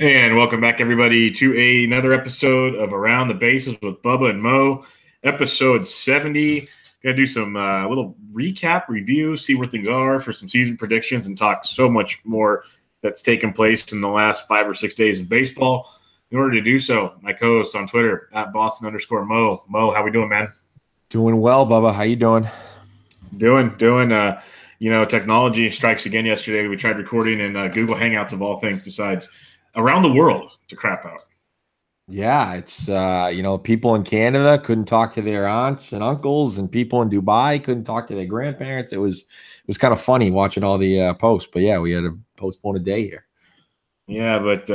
And welcome back, everybody, to another episode of Around the Bases with Bubba and Mo, episode 70. Going to do some little recap, review, see where things are for some season predictions, and talk so much more that's taken place in the last 5 or 6 days in baseball. In order to do so, my co-host on Twitter, at Boston_Mo. Mo, how we doing, man? Doing well, Bubba. How you doing? Doing. Technology strikes again yesterday. We tried recording in Google Hangouts of all things decides around the world to crap out. Yeah, it's people in Canada couldn't talk to their aunts and uncles, and people in Dubai couldn't talk to their grandparents. It was kind of funny watching all the posts. But yeah, we had to postpone a day here. Yeah, but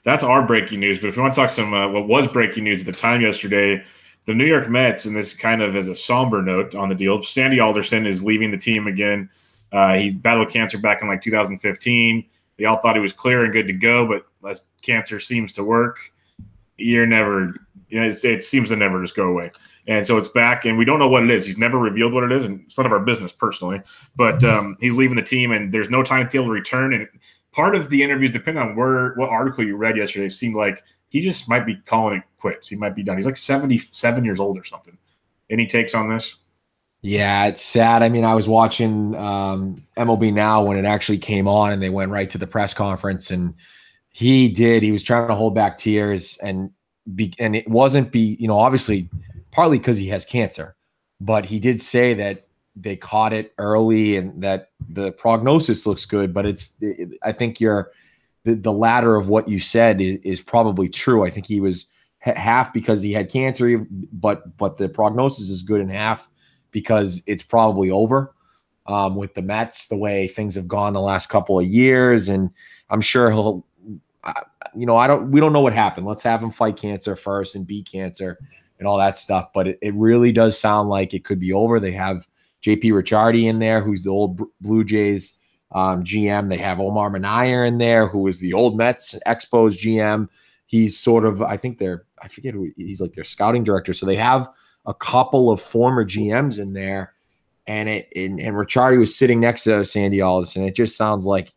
that's our breaking news. But if you want to talk some what was breaking news at the time yesterday, the New York Mets, and this kind of as a somber note on the deal, Sandy Alderson is leaving the team again. He battled cancer back in like 2015. They all thought he was clear and good to go, but as cancer seems to work, it seems to never just go away. And so it's back, and we don't know what it is. He's never revealed what it is, and it's none of our business personally. But he's leaving the team, and there's no timetable to return. And part of the interviews, depending on what article you read yesterday, seemed like he just might be calling it quits. He might be done. He's like 77 years old or something. Any takes on this? Yeah, it's sad. I mean, I was watching MLB Now when it actually came on, and they went right to the press conference, and he was trying to hold back tears, and it wasn't obviously partly because he has cancer, but he did say that they caught it early and that the prognosis looks good. But I think the latter of what you said is probably true. I think he was half because he had cancer, but the prognosis is good, and half because it's probably over with the Mets, the way things have gone the last couple of years. And I'm sure we don't know what happened. Let's have him fight cancer first and beat cancer and all that stuff. But it really does sound like it could be over. They have JP Ricciardi in there, who's the old Blue Jays GM. They have Omar Minaya in there, who is the old Mets Expos GM. He's sort of, he's like their scouting director. So they have a couple of former GMs in there, and Ricciardi was sitting next to Sandy Alderson. It just sounds like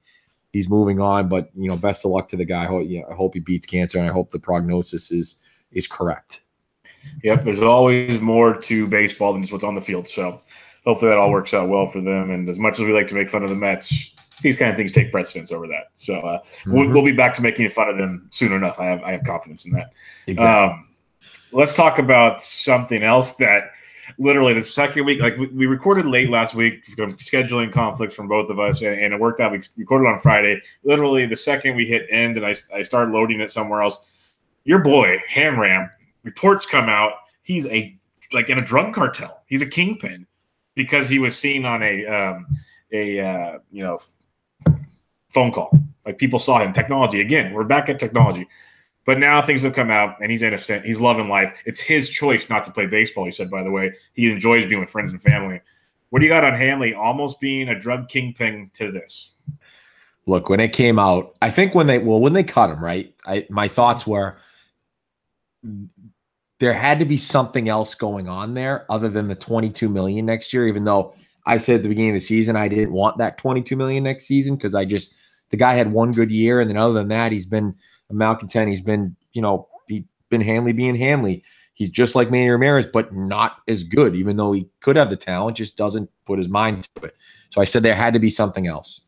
he's moving on, but best of luck to the guy. I hope he beats cancer, and I hope the prognosis is correct. Yep, there's always more to baseball than just what's on the field. So hopefully that all works out well for them. And as much as we like to make fun of the Mets, these kind of things take precedence over that. So we'll be back to making fun of them soon enough. I have confidence in that. Exactly. Let's talk about something else that literally the second week, like we recorded late last week, scheduling conflicts from both of us, and it worked out. We recorded on Friday. Literally the second we hit end and I started loading it somewhere else, your boy, Hamram, reports come out. He's in a drug cartel. He's a kingpin because he was seen on a phone call. Like people saw him. Technology. Again, we're back at technology. But now things have come out, and he's innocent. He's loving life. It's his choice not to play baseball, he said, by the way. He enjoys being with friends and family. What do you got on Hanley almost being a drug kingpin to this? Look, when it came out, I think when they cut him, right, my thoughts were there had to be something else going on there other than the $22 million next year, even though I said at the beginning of the season I didn't want that $22 million next season because the guy had one good year, and then other than that, he's been a malcontent. He's been, he's been Hanley being Hanley. He's just like Hanley Ramirez, but not as good, even though he could have the talent, just doesn't put his mind to it. So I said there had to be something else.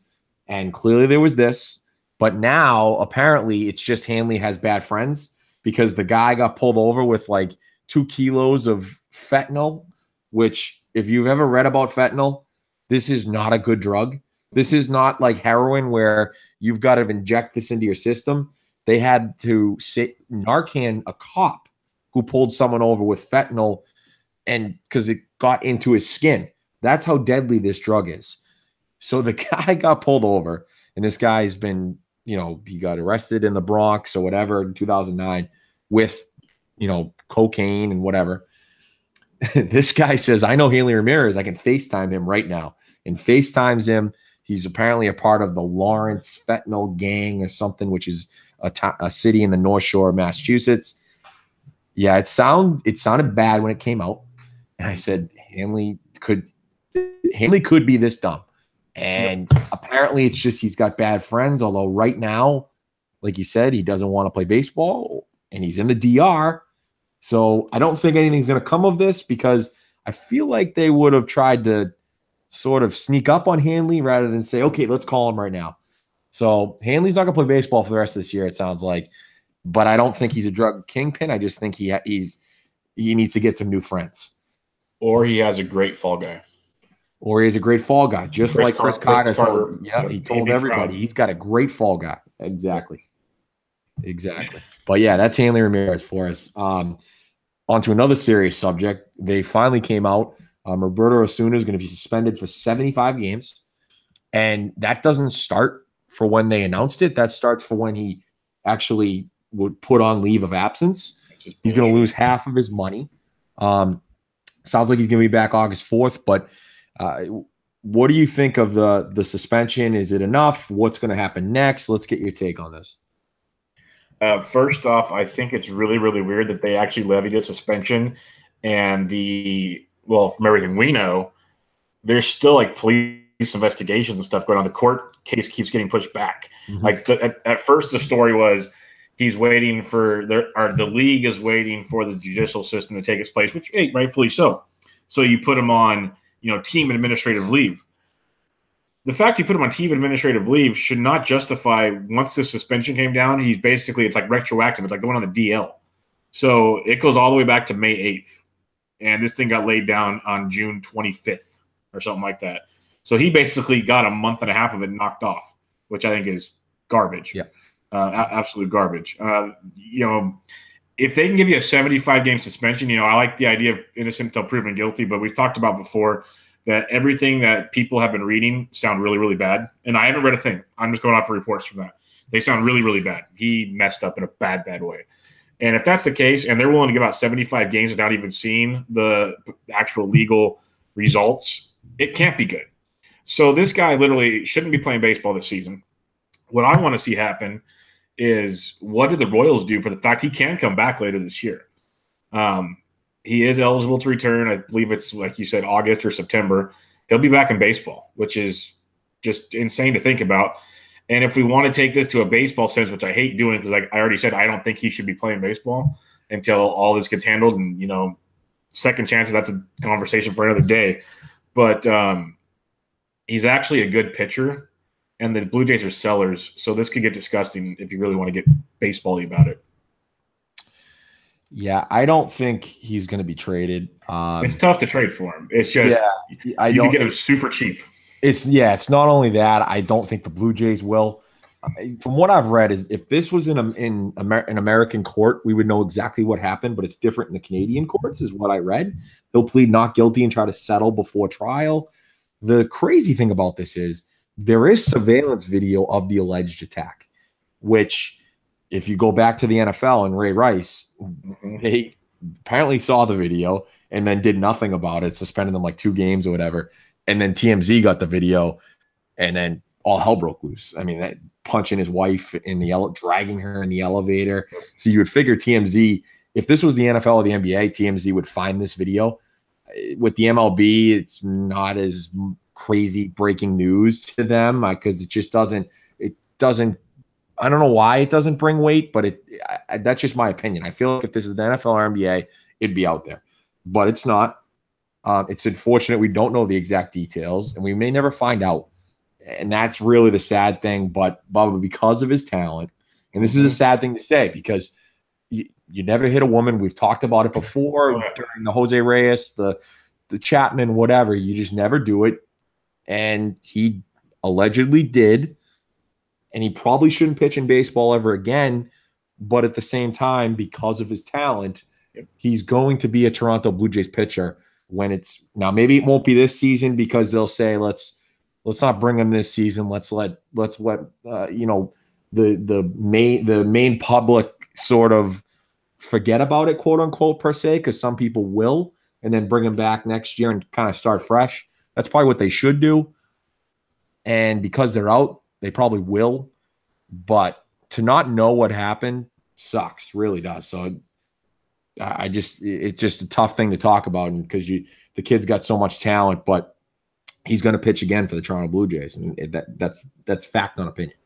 And clearly there was this. But now, apparently, it's just Hanley has bad friends because the guy got pulled over with like 2 kilos of fentanyl, which if you've ever read about fentanyl, this is not a good drug. This is not like heroin where you've got to inject this into your system. They had to Narcan a cop who pulled someone over with fentanyl, and because it got into his skin. That's how deadly this drug is. So the guy got pulled over, and this guy's been, he got arrested in the Bronx or whatever in 2009 with, cocaine and whatever. This guy says, I know Hanley Ramirez. I can FaceTime him right now. And FaceTimes him. He's apparently a part of the Lawrence Fentanyl Gang or something, which is a city in the North Shore of Massachusetts. Yeah, it sounded bad when it came out. And I said, Hanley could be this dumb. And apparently it's just he's got bad friends, although right now, Like you said, he doesn't want to play baseball, and he's in the DR. So I don't think anything's going to come of this because I feel like they would have tried to sort of sneak up on Hanley rather than say, okay, let's call him right now. So Hanley's not going to play baseball for the rest of this year, it sounds like. But I don't think he's a drug kingpin. I just think he needs to get some new friends. Or he has a great fall guy. Or he's a great fall guy, just like Chris Carter told. Yeah, he told everybody Crowd. he's got a great fall guy. Exactly. But yeah, that's Hanley Ramirez for us. On to another serious subject. They finally came out. Roberto Osuna is going to be suspended for 75 games. And that doesn't start for when they announced it. That starts for when he actually would put on leave of absence. He's going to lose half of his money. Sounds like he's going to be back August 4th. But what do you think of the suspension? Is it enough? What's going to happen next? Let's get your take on this. First off, I think it's really, really weird that they actually levied a suspension. And from everything we know, there's still like police investigations and stuff going on. The court case keeps getting pushed back. Mhm. Like at first, the story was he's waiting for the league is waiting for the judicial system to take its place, which rightfully so. So you put him on, team administrative leave. The fact you put him on team administrative leave should not justify once the suspension came down. It's like retroactive. It's like going on the DL. So it goes all the way back to May 8th. And this thing got laid down on June 25th or something like that. So he basically got a month and a half of it knocked off, which I think is garbage. Yeah. Absolute garbage. If they can give you a 75-game suspension, I like the idea of innocent until proven guilty, but we've talked about before that everything that people have been reading sound really, really bad. And I haven't read a thing. I'm just going off of reports from that. They sound really, really bad. He messed up in a bad, bad way. And if that's the case, and they're willing to give out 75 games without even seeing the actual legal results, it can't be good. So this guy literally shouldn't be playing baseball this season. What I want to see happen is what did the Royals do for the fact he can come back later this year? He is eligible to return. I believe it's, like you said, August or September. He'll be back in baseball, which is just insane to think about. And if we want to take this to a baseball sense, which I hate doing because like I already said, I don't think he should be playing baseball until all this gets handled. And, second chances, that's a conversation for another day. But he's actually a good pitcher, and the Blue Jays are sellers. So this could get disgusting if you really want to get baseball-y about it. Yeah, I don't think he's going to be traded. It's tough to trade for him. It's just you can get him super cheap. It's not only that. I don't think the Blue Jays will. From what I've read, is if this was in an American court, we would know exactly what happened. But it's different in the Canadian courts, is what I read. He'll plead not guilty and try to settle before trial. The crazy thing about this is there is surveillance video of the alleged attack, which, if you go back to the NFL and Ray Rice, they apparently saw the video and then did nothing about it, suspended them like 2 games or whatever. And then TMZ got the video, and then all hell broke loose. I mean, that punching his wife in the dragging her in the elevator. So you would figure TMZ, if this was the NFL or the NBA, TMZ would find this video. With the MLB, it's not as crazy breaking news to them because it just doesn't. I don't know why it doesn't bring weight, but that's just my opinion. I feel like if this is the NFL or NBA, it'd be out there, but it's not. It's unfortunate we don't know the exact details, and we may never find out. And that's really the sad thing. But Bubba, because of his talent, and this is a sad thing to say because you never hit a woman. We've talked about it before during the Jose Reyes, the Chapman, whatever. You just never do it. And he allegedly did. And he probably shouldn't pitch in baseball ever again. But at the same time, because of his talent, he's going to be a Toronto Blue Jays pitcher when it's now. Maybe it won't be this season because they'll say let's not bring him this season. Let's let the main public sort of forget about it, quote unquote, per se, because some people will, and then bring him back next year and kind of start fresh. That's probably what they should do. And because they're out, they probably will. But to not know what happened sucks, really does. So it's just a tough thing to talk about, and because the kid's got so much talent, but he's going to pitch again for the Toronto Blue Jays, and that's fact, not opinion.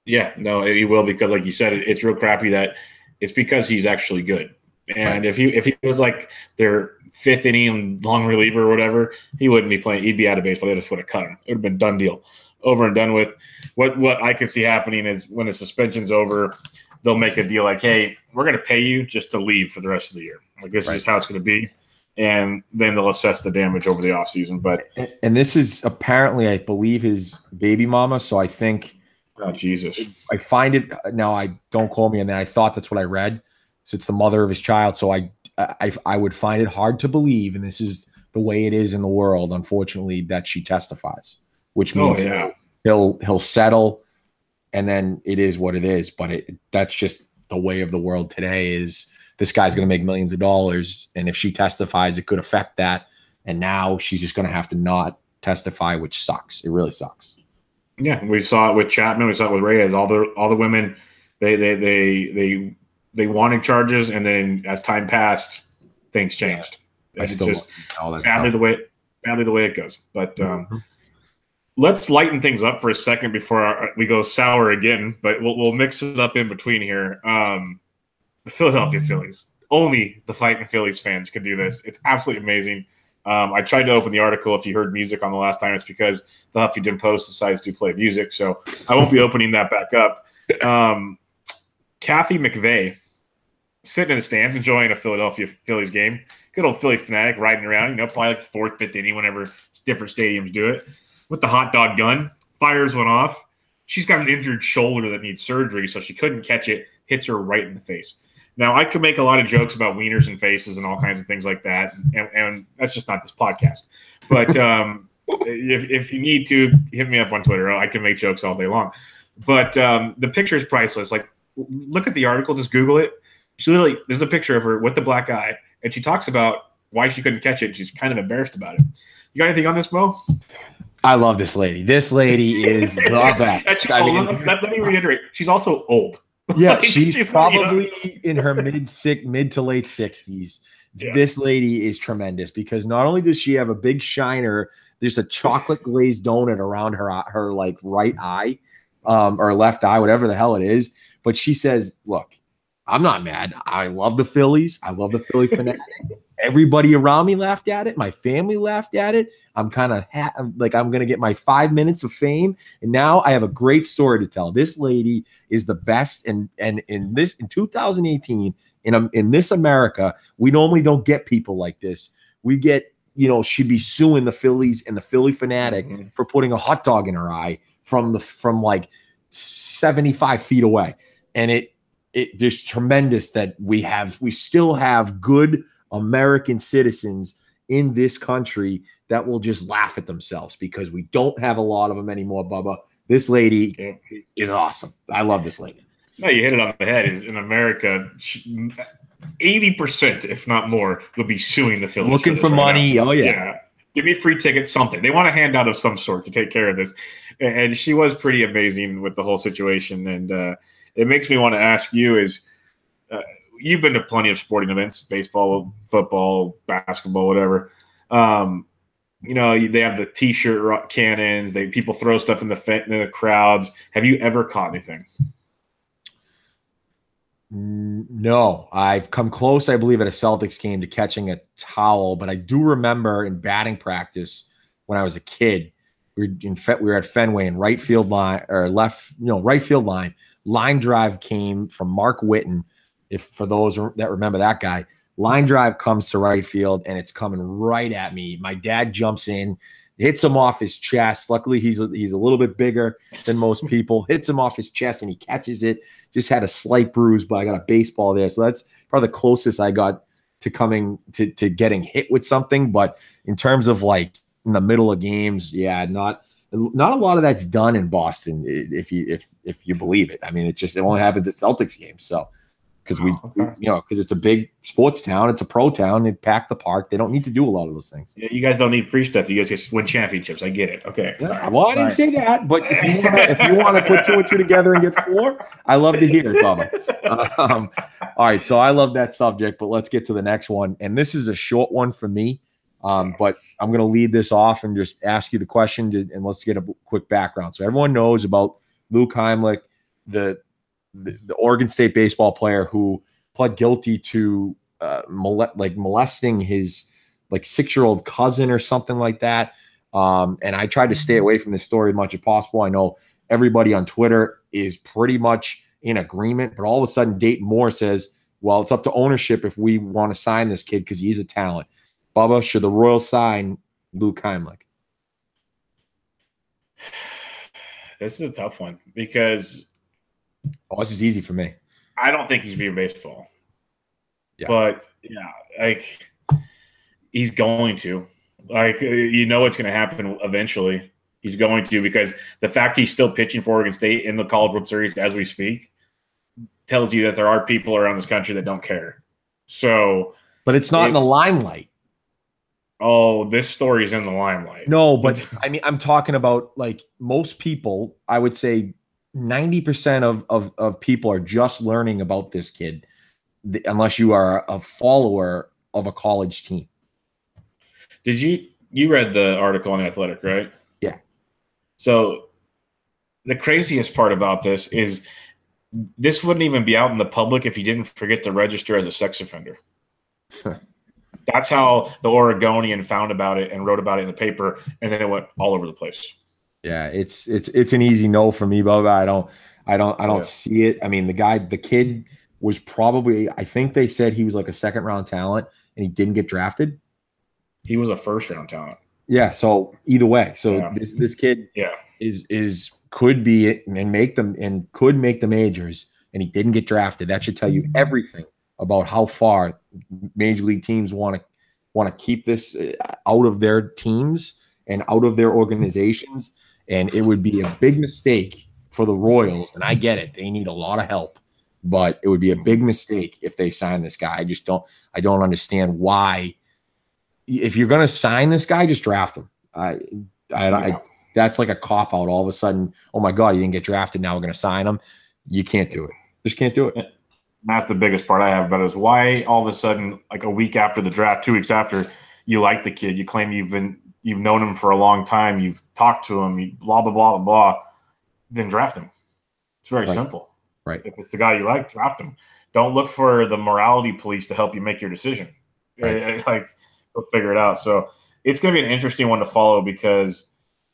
Yeah, no, he will, because like you said, it's real crappy that it's because he's actually good. And Right. if he was like their fifth inning long reliever or whatever, he wouldn't be playing. He'd be out of baseball. They just would have cut him. It would have been done deal, over and done with. What I could see happening is when the suspension's over, they'll make a deal like, hey, we're going to pay you just to leave for the rest of the year. Like, this is just how it's going to be. And then they'll assess the damage over the offseason. But this is apparently, I believe, his baby mama. So I think, oh, Jesus, I find it now. I don't quote me on that. I thought that's what I read. So it's the mother of his child. So I would find it hard to believe, and this is the way it is in the world, unfortunately, that she testifies, which means he'll settle, and then it is what it is. But that's just the way of the world today. Is this guy's going to make millions of dollars, and if she testifies, it could affect that. And now she's just going to have to not testify, which sucks. It really sucks. Yeah, we saw it with Chapman. We saw it with Reyes. All the women, they wanted charges, and then as time passed, things changed. Yeah, it's just sadly the way it goes. But let's lighten things up for a second before we go sour again. But we'll mix it up in between here. The Philadelphia Phillies. Only the Fighting Phillies fans could do this. It's absolutely amazing. I tried to open the article. If you heard music on the last time, it's because the Huffington Post decides to play music. So I won't be opening that back up. Kathy McVeigh sitting in the stands enjoying a Philadelphia Phillies game. Good old Philly fanatic riding around, probably like the fourth, fifth inning whenever different stadiums do it. With the hot dog gun, fires one off. She's got an injured shoulder that needs surgery, so she couldn't catch it. Hits her right in the face. Now, I could make a lot of jokes about wieners and faces and all kinds of things like that, and that's just not this podcast. But if you need to, hit me up on Twitter. I can make jokes all day long. But the picture is priceless. Like, look at the article. Just Google it. There's a picture of her with the black eye, and she talks about why she couldn't catch it, and she's kind of embarrassed about it. You got anything on this, Mo? I love this lady. This lady is the best. Let me reiterate. She's also old. Yeah, like, she's probably in her mid to late 60s. Yeah. This lady is tremendous because not only does she have a big shiner, there's a chocolate glazed donut around her like right eye, or left eye, whatever the hell it is. But she says, "Look, I'm not mad. I love the Phillies. I love the Philly fanatic. Everybody around me laughed at it. My family laughed at it. I'm kind of like, I'm going to get my 5 minutes of fame. And now I have a great story to tell. This lady is the best. And in 2018, in this America, we normally don't get people like this. We get, she'd be suing the Phillies and the Philly fanatic for putting a hot dog in her eye from like 75 feet away. And it just tremendous that we still have good American citizens in this country that will just laugh at themselves because we don't have a lot of them anymore, Bubba. This lady is awesome. I love this lady. No, you hit it on the head. Is in America, 80%, if not more, would be suing the Phillies. Looking for money. Now. Oh, yeah. Give me free tickets, something. They want a handout of some sort to take care of this. And she was pretty amazing with the whole situation. And it makes me want to ask you is you've been to plenty of sporting events, baseball, football, basketball, whatever. They have the T-shirt cannons. People throw stuff in the crowds. Have you ever caught anything? No, I've come close, I believe, at a Celtics game to catching a towel, but I do remember in batting practice when I was a kid, we were at Fenway in right field line or right field line. Line drive came from Mark Whitten. For those that remember that guy, line drive comes to right field and it's coming right at me. My dad jumps in, hits him off his chest. Luckily, he's a little bit bigger than most people. Hits him off his chest and he catches it. Just had a slight bruise, but I got a baseball there. So that's probably the closest I got to coming to getting hit with something. But in terms of like in the middle of games, yeah, not a lot of that's done in Boston. If you believe it, I mean, it only happens at Celtics games. So. Because because it's a big sports town, it's a pro town. They pack the park. They don't need to do a lot of those things. Yeah, you guys don't need free stuff. You guys just win championships. I get it. Okay. Yeah, well, I didn't say that, but if you want to put two and two together and get four, I love to hear it, Bubba. All right, so I love that subject, but let's get to the next one. And this is a short one for me, but I'm going to lead this off and just ask you the question, and let's get a quick background. So everyone knows about Luke Heimlich, the Oregon State baseball player who pled guilty to molesting his 6-year-old cousin or something like that. And I tried to stay away from this story as much as possible. I know everybody on Twitter is pretty much in agreement, but all of a sudden Dayton Moore says, well, it's up to ownership if we want to sign this kid because he's a talent. Bubba, should the Royals sign Luke Heimlich? This is a tough one because this is easy for me. I don't think he's being baseball. Yeah. But he's going to. It's going to happen eventually. He's going to, because the fact he's still pitching for Oregon State in the College World Series as we speak tells you that there are people around this country that don't care. So, but it's not in the limelight. Oh, this story is in the limelight. No, but I mean, I'm talking about most people. I would say 90% of people are just learning about this kid, unless you are a follower of a college team. Did you read the article on The Athletic, right? Yeah. So the craziest part about this is this wouldn't even be out in the public if he didn't forget to register as a sex offender. That's how the Oregonian found about it and wrote about it in the paper, and then it went all over the place. Yeah, it's an easy no for me, Bubba. I don't see it. I mean, the kid was probably, I think they said he was like a second-round talent, and he didn't get drafted. He was a first-round talent. Yeah, so either way. So this kid is could be and could make the majors, and he didn't get drafted. That should tell you everything about how far major league teams want to keep this out of their teams and out of their organizations. And it would be a big mistake for the Royals. And I get it. They need a lot of help, but it would be a big mistake if they sign this guy. I don't understand why. If you're going to sign this guy, just draft him. That's like a cop-out. All of a sudden, oh, my God, he didn't get drafted. Now we're going to sign him. You can't do it. Just can't do it. That's the biggest part I have about it is why all of a sudden, like a week after the draft, 2 weeks after, you like the kid. You claim you've known him for a long time. You've talked to him. You blah, blah, blah, blah, blah. Then draft him. It's very simple. Right. If it's the guy you like, draft him. Don't look for the morality police to help you make your decision. Right. Go figure it out. So it's going to be an interesting one to follow because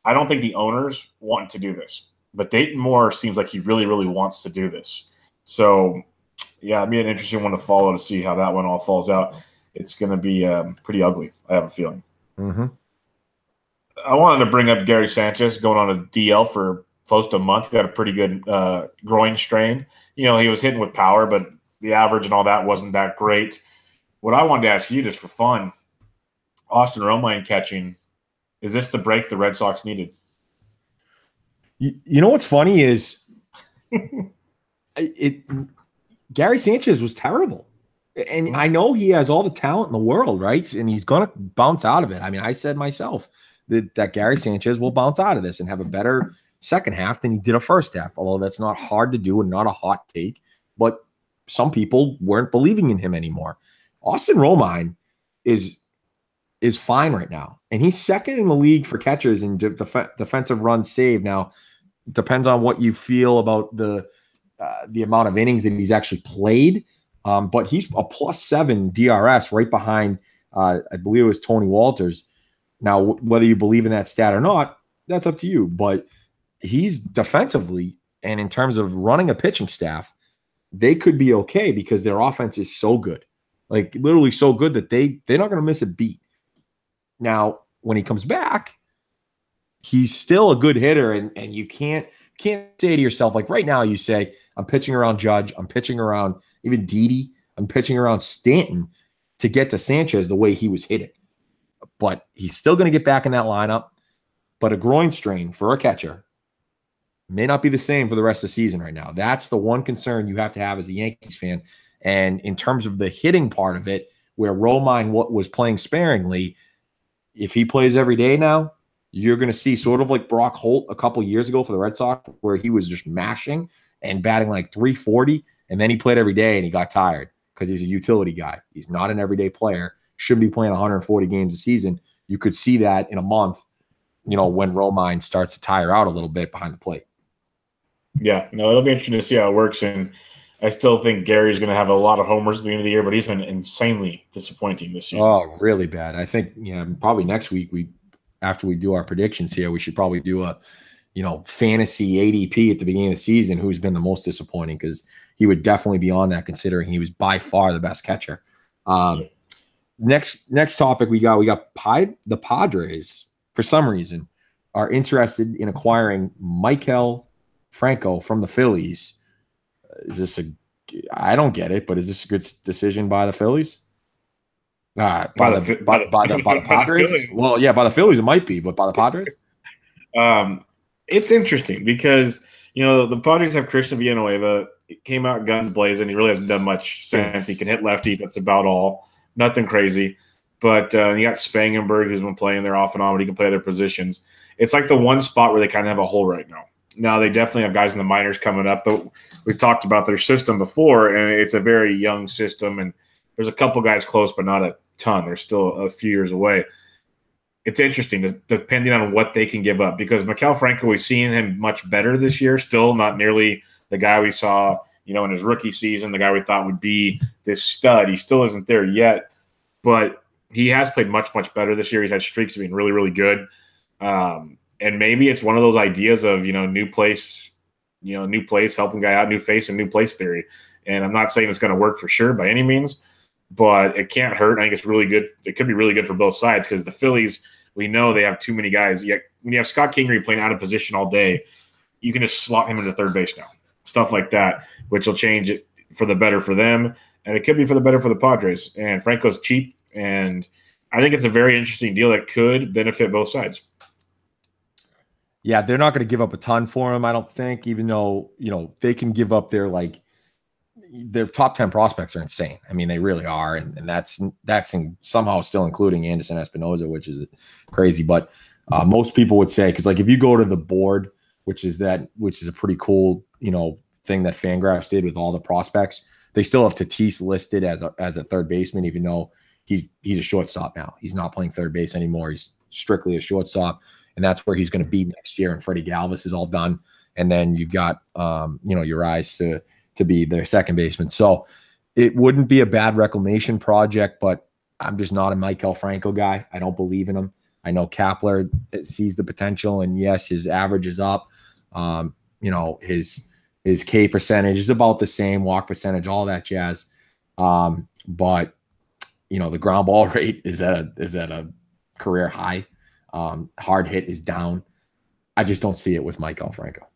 I don't think the owners want to do this. But Dayton Moore seems like he really, really wants to do this. So, yeah, it'd be an interesting one to follow to see how that one all falls out. It's going to be pretty ugly, I have a feeling. Mm-hmm. I wanted to bring up Gary Sanchez going on a DL for close to a month. Got a pretty good groin strain. He was hitting with power, but the average and all that wasn't that great. What I wanted to ask you, just for fun, Austin Romine catching, is this the break the Red Sox needed? You know what's funny is Gary Sanchez was terrible. And I know he has all the talent in the world, right? And he's going to bounce out of it. I mean, I said myself that Gary Sanchez will bounce out of this and have a better second half than he did a first half, although that's not hard to do and not a hot take. But some people weren't believing in him anymore. Austin Romine is fine right now. And he's second in the league for catchers in defensive runs saved. Now, it depends on what you feel about the amount of innings that he's actually played. But he's a +7 DRS right behind, I believe it was Tony Walters. Now, whether you believe in that stat or not, that's up to you. But he's defensively, and in terms of running a pitching staff, they could be okay because their offense is so good. Like literally so good that they're not going to miss a beat. Now, when he comes back, he's still a good hitter, and you can't say to yourself, like right now you say, I'm pitching around Judge, I'm pitching around even Didi, I'm pitching around Stanton to get to Sanchez the way he was hitting. But he's still going to get back in that lineup. But a groin strain for a catcher may not be the same for the rest of the season right now. That's the one concern you have to have as a Yankees fan. And in terms of the hitting part of it, where Romine was playing sparingly, if he plays every day now, you're going to see sort of like Brock Holt a couple years ago for the Red Sox, where he was just mashing and batting like 340, and then he played every day and he got tired because he's a utility guy. He's not an everyday player. Shouldn't be playing 140 games a season. You could see that in a month, when Romine starts to tire out a little bit behind the plate. Yeah, no, it'll be interesting to see how it works. And I still think Gary's going to have a lot of homers at the end of the year, but he's been insanely disappointing this season. Oh, really bad. I think probably next week after we do our predictions here, we should probably do a fantasy ADP at the beginning of the season, who's been the most disappointing, because he would definitely be on that considering he was by far the best catcher. Next topic we got the Padres for some reason are interested in acquiring Maikel Franco from the Phillies. I don't get it, but is this a good decision by the Phillies? By the Padres? Well, yeah, by the Phillies it might be, but by the Padres? It's interesting because the Padres have Christian Villanueva. It came out guns blazing. He really hasn't done much since. He can hit lefties. That's about all. Nothing crazy. But you got Spangenberg, who's been playing there off and on, but he can play other positions. It's like the one spot where they kind of have a hole right now. Now, they definitely have guys in the minors coming up, but we've talked about their system before, and it's a very young system, and there's a couple guys close, but not a ton. They're still a few years away. It's interesting, depending on what they can give up, because Maikel Franco, we've seen him much better this year, still not nearly the guy we saw, in his rookie season, the guy we thought would be this stud. He still isn't there yet, but he has played much, much better this year. He's had streaks of being really, really good. And maybe it's one of those ideas of, new place, helping guy out, new face and new place theory. And I'm not saying it's going to work for sure by any means, but it can't hurt. I think it's really good. It could be really good for both sides, because the Phillies, we know they have too many guys. Yet when you have Scott Kingery playing out of position all day, you can just slot him into third base now. Stuff like that, which will change it for the better for them. And it could be for the better for the Padres. And Franco's cheap, and I think it's a very interesting deal that could benefit both sides. Yeah, they're not going to give up a ton for him, I don't think, even though, they can give up their top 10 prospects are insane. I mean, they really are. And that's somehow still including Anderson Espinoza, which is crazy. But most people would say, because if you go to the board, which is a pretty cool, thing that Fangraphs did with all the prospects, they still have Tatis listed as a third baseman, even though he's a shortstop now. He's not playing third base anymore. He's strictly a shortstop. And that's where he's going to be next year. And Freddie Galvis is all done. And then you've got, Urias to be their second baseman. So it wouldn't be a bad reclamation project, but I'm just not a Maikel Franco guy. I don't believe in him. I know Kapler sees the potential, and yes, his average is up. His K percentage is about the same, walk percentage, all that jazz. But the ground ball rate is at a career high. Hard hit is down. I just don't see it with Maikel Franco.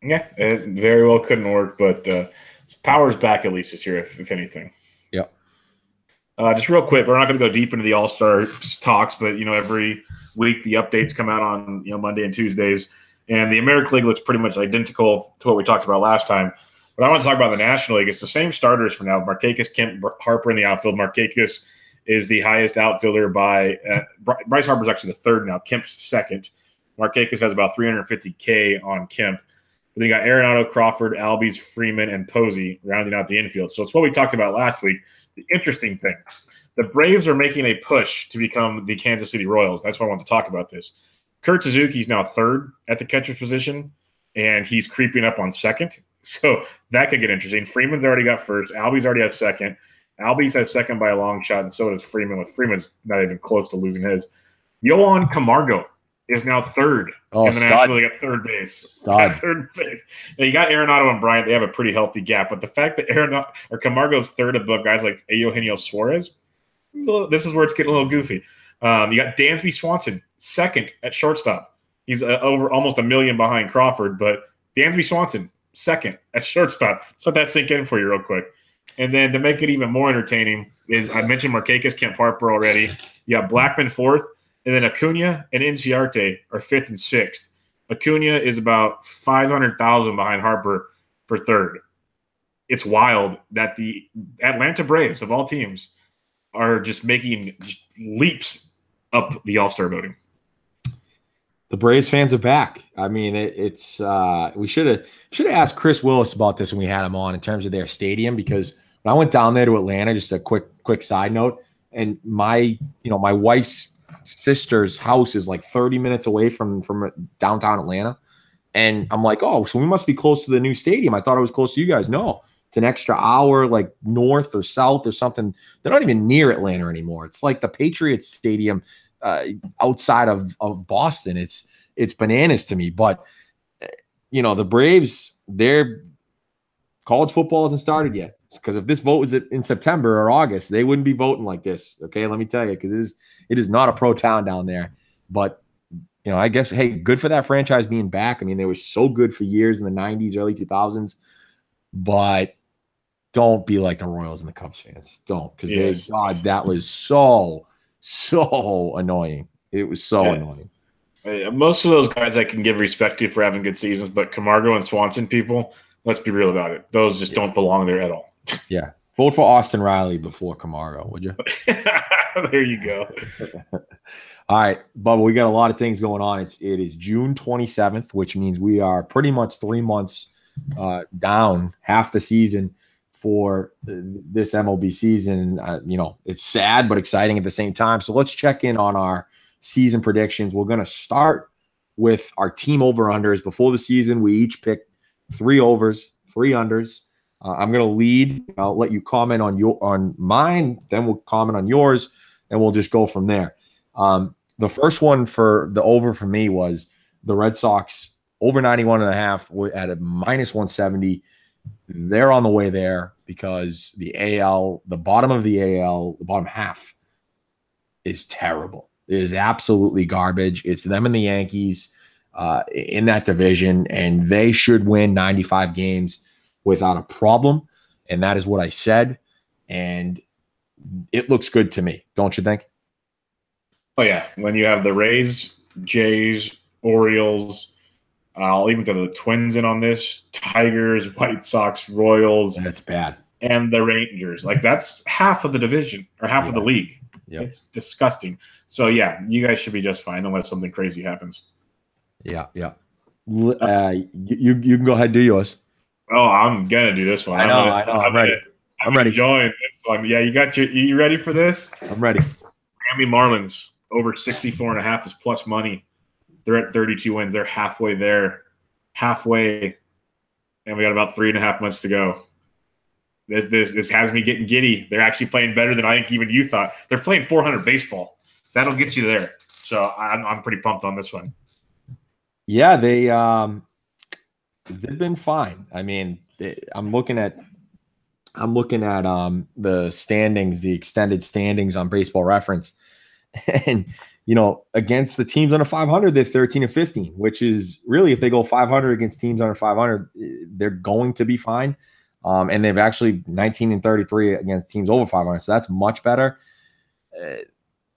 Yeah, it very well couldn't work, but his power's back at least this year, if anything. Yep. Just real quick, we're not going to go deep into the All-Star talks, but every week the updates come out on Monday and Tuesdays, and the American League looks pretty much identical to what we talked about last time. But I want to talk about the National League. It's the same starters for now: Markakis, Kemp, Harper in the outfield. Markakis is the highest outfielder by Bryce Harper's actually the third now. Kemp's second. Markakis has about 350K on Kemp. But then you got Arenado, Crawford, Albies, Freeman, and Posey rounding out the infield. So it's what we talked about last week. The interesting thing, the Braves are making a push to become the Kansas City Royals. That's why I want to talk about this. Kurt Suzuki's now third at the catcher's position, and he's creeping up on second. So that could get interesting. Freeman's already got first. Albies already has second. Albies has second by a long shot, and so does Freeman. With Freeman's not even close to losing his. Yohan Camargo is now third in the National League at third base. Third base. Now you got Arenado and Bryant. They have a pretty healthy gap, but the fact that Camargo's third above guys like Eugenio Suarez, this is where it's getting a little goofy. You got Dansby Swanson second at shortstop. He's over almost $1 million behind Crawford, but Dansby Swanson second at shortstop. So let that sink in for you real quick. And then to make it even more entertaining is I mentioned Markakis, Kemp, Harper already. You got Blackman fourth, and then Acuna and Inciarte are fifth and sixth. Acuna is about 500,000 behind Harper for third. It's wild that the Atlanta Braves, of all teams, are just making leaps up the All-Star voting. The Braves fans are back. I mean, we should have asked Chris Willis about this when we had him on in terms of their stadium, because when I went down there to Atlanta, just a quick side note, and my wife's sister's house is like 30 minutes away from downtown Atlanta, And I'm like, oh, so we must be close to the new stadium. I thought it was close to you guys. No, it's an extra hour, like north or south or something. They're not even near Atlanta anymore. It's like the Patriots Stadium outside of Boston. It's bananas to me. But, the Braves, their college football hasn't started yet. Because if this vote was in September or August, they wouldn't be voting like this. Okay, let me tell you, because it is not a pro town down there. But I guess, hey, good for that franchise being back. I mean, they were so good for years in the 90s, early 2000s. But don't be like the Royals and the Cubs fans. Don't, because that was so annoying. It was so annoying. Most of those guys I can give respect to for having good seasons, but Camargo and Swanson people, let's be real about it. Those just don't belong there at all. Yeah. Vote for Austin Riley before Camargo, would you? There you go. All right, Bubba, we got a lot of things going on. It is June 27th, which means we are pretty much 3 months down, half the season for this MLB season. It's sad but exciting at the same time. So let's check in on our season predictions. We're going to start with our team over-unders. Before the season, we each picked 3 overs, 3 unders. I'm going to lead. I'll let you comment on mine, then we'll comment on yours, and we'll just go from there. The first one for the over for me was the Red Sox over 91.5 at a -170. They're on the way there because the bottom of the AL, the bottom half is terrible. It is absolutely garbage. It's them and the Yankees in that division, and they should win 95 games without a problem. And that is what I said. And it looks good to me. Don't you think? Oh, yeah. When you have the Rays, Jays, Orioles, I'll even throw the Twins in on this, Tigers, White Sox, Royals. That's bad. And the Rangers. Like, that's half of the division or half of the league. Yep. It's disgusting. So, yeah, you guys should be just fine unless something crazy happens. Yeah. You can go ahead and do yours. Oh, I'm going to do this one. I know. I'm ready. I'm ready. Enjoying this one. Yeah, you ready for this? I'm ready. Miami Marlins over 64.5 is plus money. They're at 32 wins. They're halfway there. And we got about 3.5 months to go. This has me getting giddy. They're actually playing better than I think even you thought. They're playing 400 baseball. That'll get you there. So I'm pretty pumped on this one. Yeah, they've been fine. I mean, I'm looking at the standings, the extended standings on Baseball Reference, and against the teams under 500, they're 13-15, which is really, if they go 500 against teams under 500, they're going to be fine. And they've actually 19-33 against teams over 500, so that's much better.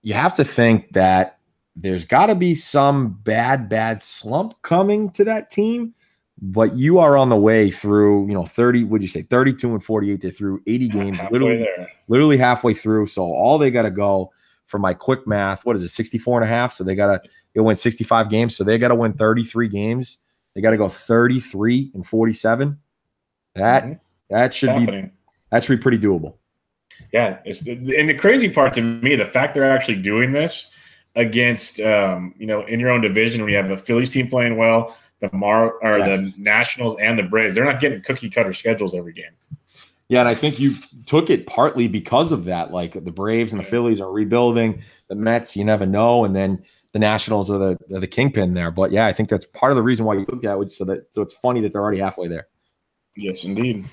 You have to think that there's got to be some bad slump coming to that team, but you are on the way through, 32-48. They're through 80 games, literally halfway through. So all they got to go, for my quick math, what is it, 64.5? So they'll win 65 games. So they got to win 33 games. They got to go 33-47. That should be pretty doable. Yeah, and the crazy part to me, the fact they're actually doing this against, in your own division, when you have the Phillies team playing well, the Nationals and the Braves, they're not getting cookie cutter schedules every game. Yeah, and I think you took it partly because of that. Like the Braves and the Phillies are rebuilding. The Mets, you never know, and then the Nationals are the kingpin there. But yeah, I think that's part of the reason why you took that. So it's funny that they're already halfway there. Yes, indeed.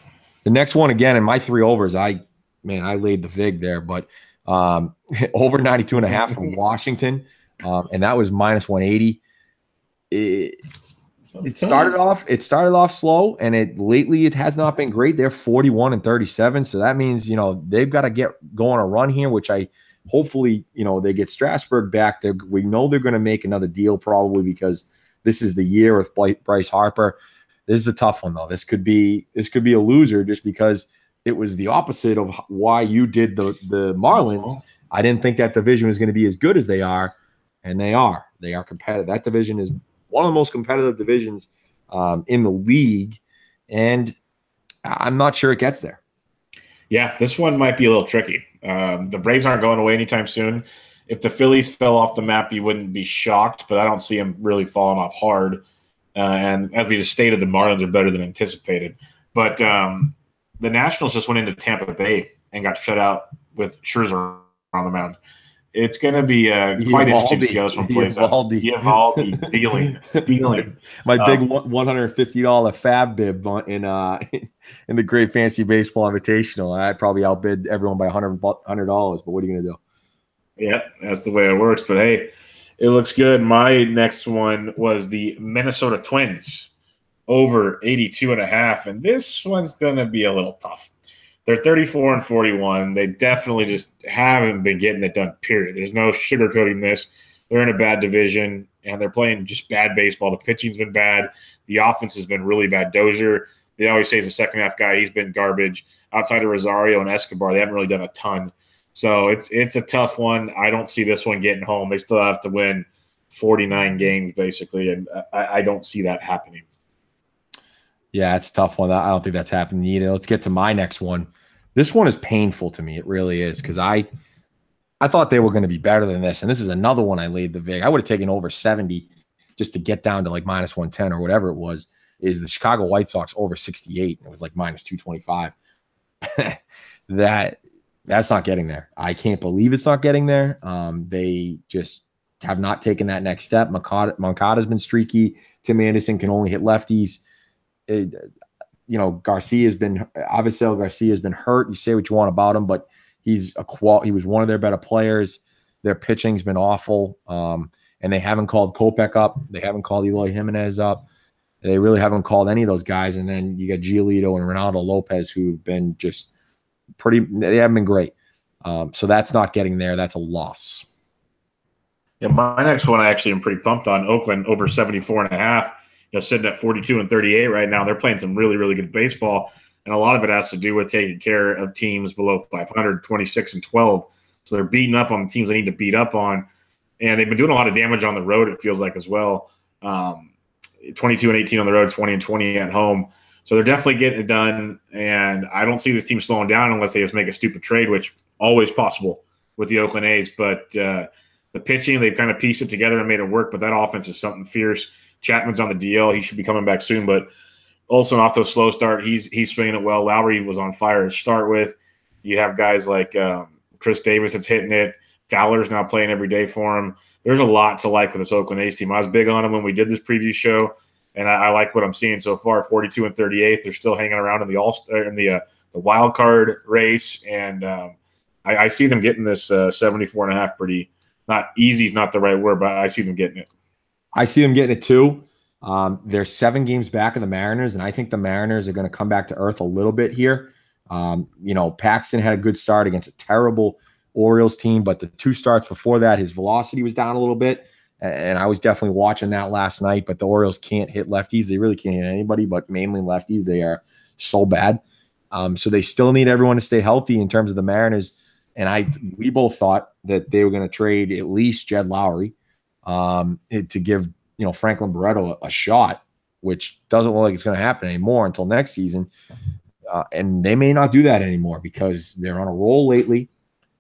The next one, again, in my 3 overs, I laid the vig there, but over 92.5 from Washington, and that was -180. It started off slow, and lately it has not been great. They're 41-37, so that means they've got to get going a run here, which hopefully they get Strasburg back. We know they're going to make another deal probably, because this is the year with Bryce Harper. This is a tough one though. This could be a loser just because it was the opposite of why you did the Marlins. I didn't think that division was going to be as good as they are, and they are. They are competitive. That division is one of the most competitive divisions in the league, and I'm not sure it gets there. Yeah, this one might be a little tricky. The Braves aren't going away anytime soon. If the Phillies fell off the map, you wouldn't be shocked, but I don't see them really falling off hard. And as we just stated, the Marlins are better than anticipated. But the Nationals just went into Tampa Bay and got shut out with Scherzer on the mound. It's going to be quite interesting to see how this one plays out. Evaldi dealing. My big $150 fab bib in the Great Fantasy Baseball Invitational. I probably outbid everyone by $100. But what are you going to do? Yeah, that's the way it works. But hey, it looks good. My next one was the Minnesota Twins over 82.5, and this one's going to be a little tough. They're 34-41. They definitely just haven't been getting it done, period. There's no sugarcoating this. They're in a bad division, and they're playing just bad baseball. The pitching's been bad. The offense has been really bad. Dozier, they always say he's a second-half guy. He's been garbage. Outside of Rosario and Escobar, they haven't really done a ton. So it's a tough one. I don't see this one getting home. They still have to win 49 games, basically, and I don't see that happening. Yeah, it's a tough one. I don't think that's happening either. Let's get to my next one. This one is painful to me. It really is, because I thought they were going to be better than this, and this is another one I laid the vig. I would have taken over 70 just to get down to like minus 110 or whatever it was, is the Chicago White Sox over 68. It was like minus 225. That's not getting there. I can't believe it's not getting there. They just have not taken that next step. Moncada's been streaky. Tim Anderson can only hit lefties. Garcia has been hurt. You say what you want about him, but he was one of their better players. Their pitching's been awful. And they haven't called Kopech up. They haven't called Eloy Jimenez up. They really haven't called any of those guys. And then you got Giolito and Ronaldo Lopez, who've been just they haven't been great. So that's not getting there. That's a loss. Yeah, my next one I actually am pretty pumped on. Oakland over 74.5. Sitting at 42-38 right now. They're playing some really, really good baseball, and a lot of it has to do with taking care of teams below 500, 26-12. So they're beating up on the teams they need to beat up on, and they've been doing a lot of damage on the road, it feels like, as well. 22-18 on the road, 20-20 at home. So they're definitely getting it done, and I don't see this team slowing down unless they just make a stupid trade, which always possible with the Oakland A's. But the pitching, they've kind of pieced it together and made it work, but that offense is something fierce. Chapman's on the DL. He should be coming back soon, but Olsen off to a slow start. He's swinging it well. Lowry was on fire to start with. You have guys like Chris Davis that's hitting it. Fowler's now playing every day for him. There's a lot to like with this Oakland A's team. I was big on them when we did this preview show, and I like what I'm seeing so far. 42-38. They're still hanging around in the wild card race, and I see them getting this 74.5 pretty. Not easy is not the right word, but I see them getting it. I see them getting it too. They're 7 games back of the Mariners, and I think the Mariners are going to come back to earth a little bit here. Paxton had a good start against a terrible Orioles team, but the 2 starts before that, his velocity was down a little bit, and I was definitely watching that last night. But the Orioles can't hit lefties. They really can't hit anybody, but mainly lefties. They are so bad. So they still need everyone to stay healthy in terms of the Mariners, and we both thought that they were going to trade at least Jed Lowry to give Franklin Barreto a shot, which doesn't look like it's going to happen anymore until next season. And they may not do that anymore because they're on a roll lately.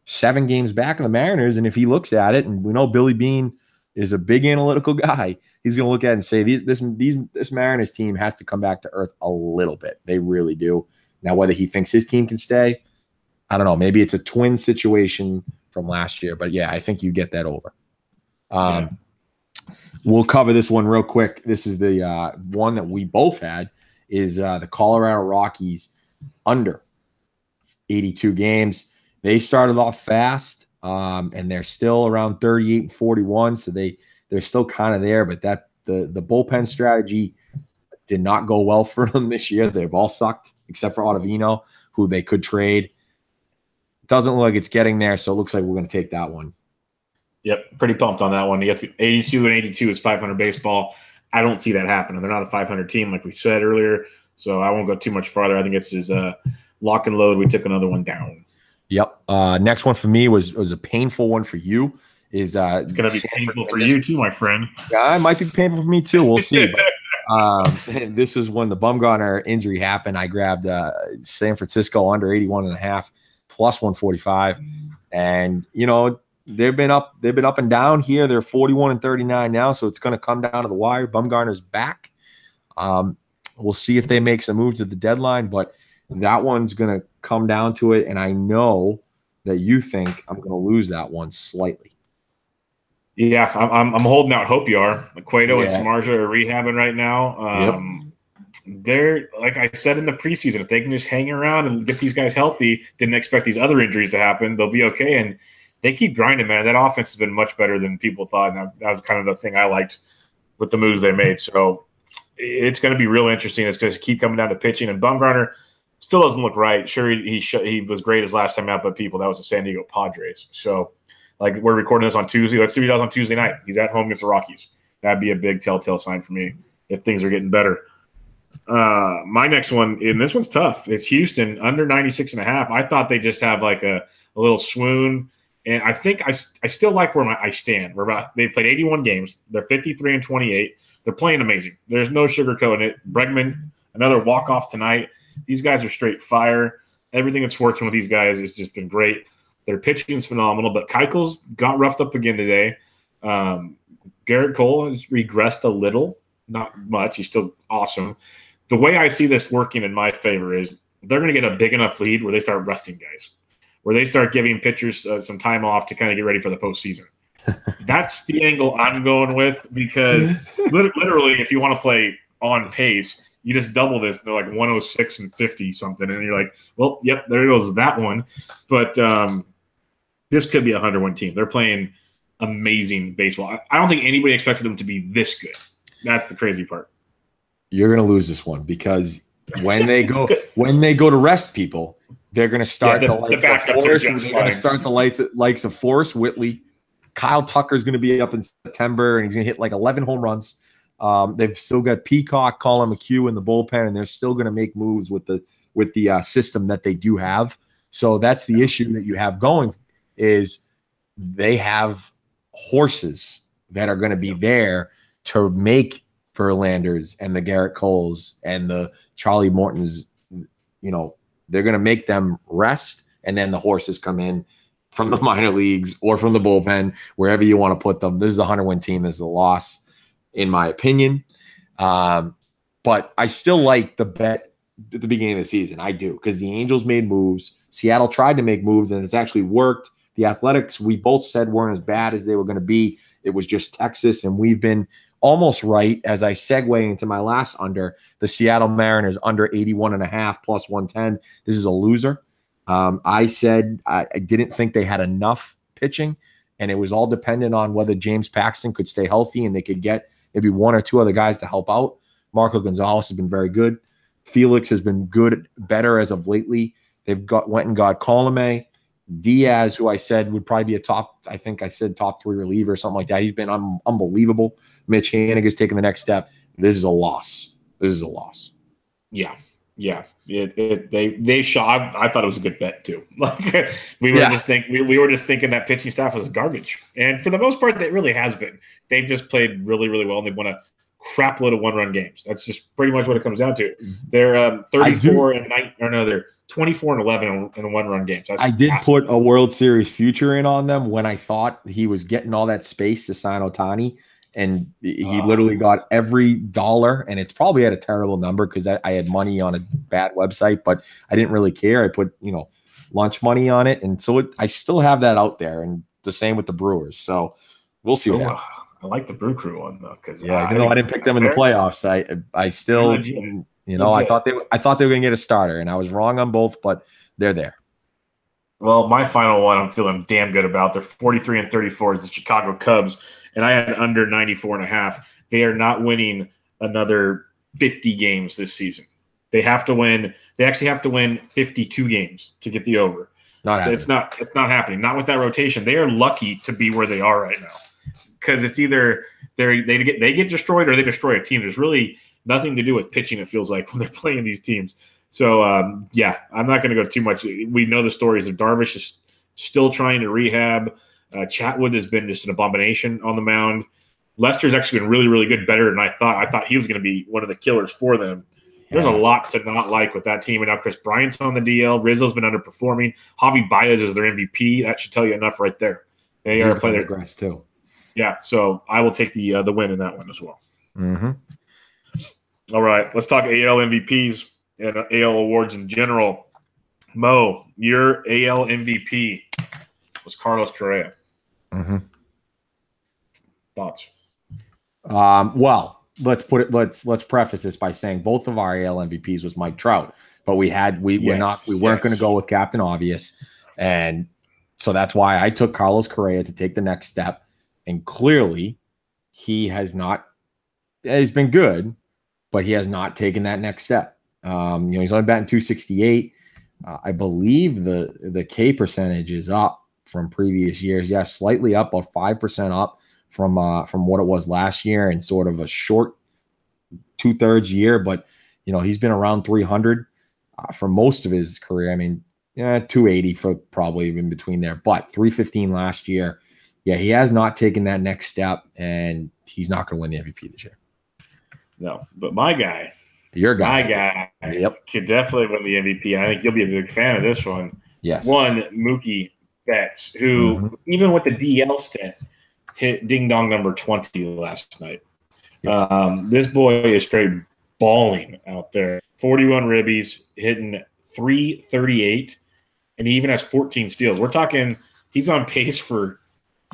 7 games back of the Mariners, and if he looks at it, and we know Billy Beane is a big analytical guy, he's going to look at it and say this Mariners team has to come back to earth a little bit. They really do. Now, whether he thinks his team can stay, I don't know. Maybe it's a twin situation from last year, but yeah, I think you get that over. We'll cover this one real quick. This is the one that we both had, is the Colorado Rockies under 82 games. They started off fast, and they're still around 38-41, so they're still kind of there. But the bullpen strategy did not go well for them this year. They've all sucked except for Ottavino, who they could trade. Doesn't look like it's getting there, so it looks like we're going to take that one. Yep, pretty pumped on that one. You get to 82 is 500 baseball. I don't see that happening. They're not a 500 team like we said earlier, so I won't go too much farther. I think it's his lock and load. We took another one down. Yep. Next one for me was a painful one for you. It's going to be painful for you too, my friend. Yeah, it might be painful for me too. We'll see. But, this is when the Bumgarner injury happened. I grabbed San Francisco under 81.5 plus 145, and they've been up and down here. They're 41-39 now, so it's going to come down to the wire. Bumgarner's back. We'll see if they make some moves at the deadline, but that one's going to come down to it. And I know that you think I'm going to lose that one slightly. Yeah, I'm holding out hope you are. Cueto and Samardzija are rehabbing right now. They're, like I said in the preseason, if they can just hang around and get these guys healthy, didn't expect these other injuries to happen, they'll be okay. And they keep grinding, man. That offense has been much better than people thought. And that was kind of the thing I liked with the moves they made. So it's going to be real interesting. It's going to keep coming down to pitching. And Bumgarner still doesn't look right. Sure, he was great his last time out, but people, that was the San Diego Padres. So, like, we're recording this on Tuesday. Let's see what he does on Tuesday night. He's at home against the Rockies. That'd be a big telltale sign for me if things are getting better. My next one, and this one's tough. It's Houston, under 96.5. I thought they just have like a little swoon. And I think I still like where I stand. They've played 81 games. They're 53-28. They're playing amazing. There's no sugarcoating it. Bregman, another walk-off tonight. These guys are straight fire. Everything that's working with these guys has just been great. Their pitching is phenomenal, but Keuchel's got roughed up again today. Garrett Cole has regressed a little, not much. He's still awesome. The way I see this working in my favor is they're going to get a big enough lead where they start resting guys, where they start giving pitchers some time off to kind of get ready for the postseason. That's the angle I'm going with, because literally, if you want to play on pace, you just double this. They're like 106 and 50 something, and you're like, well, yep, there goes that one. But this could be a 100-win team. They're playing amazing baseball. I don't think anybody expected them to be this good. That's the crazy part. You're going to lose this one, because when they go to rest people, they're going to start the likes of Forrest. They're going to start the likes of Forrest Whitley. Kyle Tucker's going to be up in September, and he's going to hit like 11 home runs. They've still got Peacock, Colin McHugh in the bullpen, and they're still going to make moves with the system that they do have. So that's the issue that you have going, is they have horses that are going to be there to make Verlanders and the Garrett Coles and the Charlie Mortons. You know, they're going to make them rest, and then the horses come in from the minor leagues or from the bullpen, wherever you want to put them. This is a 100-win team. This is a loss, in my opinion. But I still like the bet at the beginning of the season. I do, because the Angels made moves. Seattle tried to make moves, and it's actually worked. The Athletics, we both said, weren't as bad as they were going to be. It was just Texas, and we've been almost right. As I segue into my last under, the Seattle Mariners under 81.5 plus 110. This is a loser. I said I didn't think they had enough pitching, and it was all dependent on whether James Paxton could stay healthy and they could get maybe one or two other guys to help out. Marco Gonzalez has been very good. Felix has been better as of lately. They've went and got Colomé. Diaz, who I said would probably be a top 3 reliever or something like that. He's been unbelievable. Mitch Haniger's taken the next step. This is a loss. Yeah. Yeah. They shot. I thought it was a good bet too. Like we were just thinking that pitching staff was garbage. And for the most part, it really has been. They've just played really, really well, and they've won a crap load of one-run games. That's just pretty much what it comes down to. They're 34 and 9, or no, they're 24 and 11 in one-run games. I did put a World Series future in on them when I thought he was getting all that space to sign Ohtani, and he literally got every dollar, and it's probably at a terrible number because I had money on a bad website, but I didn't really care. I put lunch money on it, and so I still have that out there, and the same with the Brewers. So we'll see what happens. I like the Brew Crew one though, because even though I didn't pick them in the playoffs, I still I thought they were going to get a starter, and I was wrong on both, but they're there. Well, my final one I'm feeling damn good about. They're 43 and 34 is the Chicago Cubs, and I had under 94.5. They are not winning another 50 games this season. They have to win. They actually have to win 52 games to get the over. It's not happening. Not with that rotation. They are lucky to be where they are right now, because it's either they get destroyed or they destroy a team. There's really nothing to do with pitching, it feels like, when they're playing these teams. So, I'm not going to go too much. We know the stories of Darvish is still trying to rehab. Chatwood has been just an abomination on the mound. Lester's actually been really, really good, better than I thought. I thought he was going to be one of the killers for them. There's a lot to not like with that team. And now Chris Bryant's on the DL. Rizzo's been underperforming. Javi Baez is their MVP. That should tell you enough right there. They are playing their grass too. Yeah, so I will take the win in that one as well. Mm-hmm. All right, let's talk AL MVPs and AL awards in general. Mo, your AL MVP was Carlos Correa. Mm-hmm. Thoughts? Well, let's preface this by saying both of our AL MVPs was Mike Trout, but we weren't going to go with Captain Obvious, and so that's why I took Carlos Correa to take the next step. And clearly, he's been good, but he has not taken that next step. He's only batting 268. I believe the K percentage is up from previous years. Yeah, slightly up, about 5% up from what it was last year, and sort of a short 2/3 year. But he's been around 300 for most of his career. I mean, 280 for probably in between there, but 315 last year. Yeah, he has not taken that next step, and he's not going to win the MVP this year. No, but my guy, yep, could definitely win the MVP. And I think you'll be a big fan of this one. Yes. One, Mookie Betts, who even with the DL stint, hit ding dong number 20 last night. Yep. This boy is straight balling out there. 41 ribbies, hitting 338, and he even has 14 steals. We're talking he's on pace for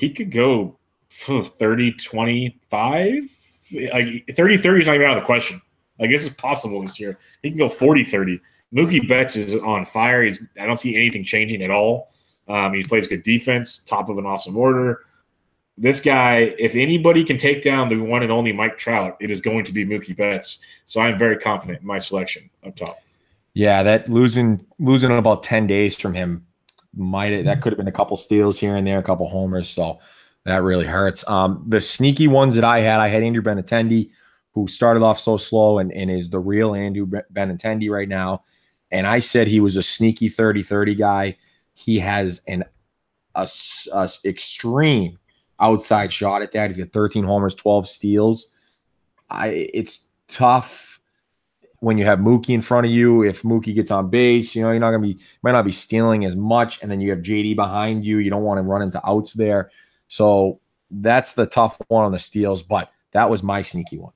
he could go 30-25. Like 30-30 is not even out of the question. I guess it's possible this year. He can go 40-30. Mookie Betts is on fire. I don't see anything changing at all. He plays good defense, top of an awesome order. This guy, if anybody can take down the one and only Mike Trout, it is going to be Mookie Betts. So I'm very confident in my selection up top. Yeah, that losing about 10 days from him that could have been a couple steals here and there, a couple homers. So that really hurts. The sneaky ones that I had Andrew Benintendi, who started off so slow and is the real Andrew Benintendi right now. And I said he was a sneaky 30-30 guy. He has an extreme outside shot at that. He's got 13 homers, 12 steals. It's tough when you have Mookie in front of you. If Mookie gets on base, might not be stealing as much. And then you have JD behind you. You don't want to run into outs there. So that's the tough one on the steals, but that was my sneaky one.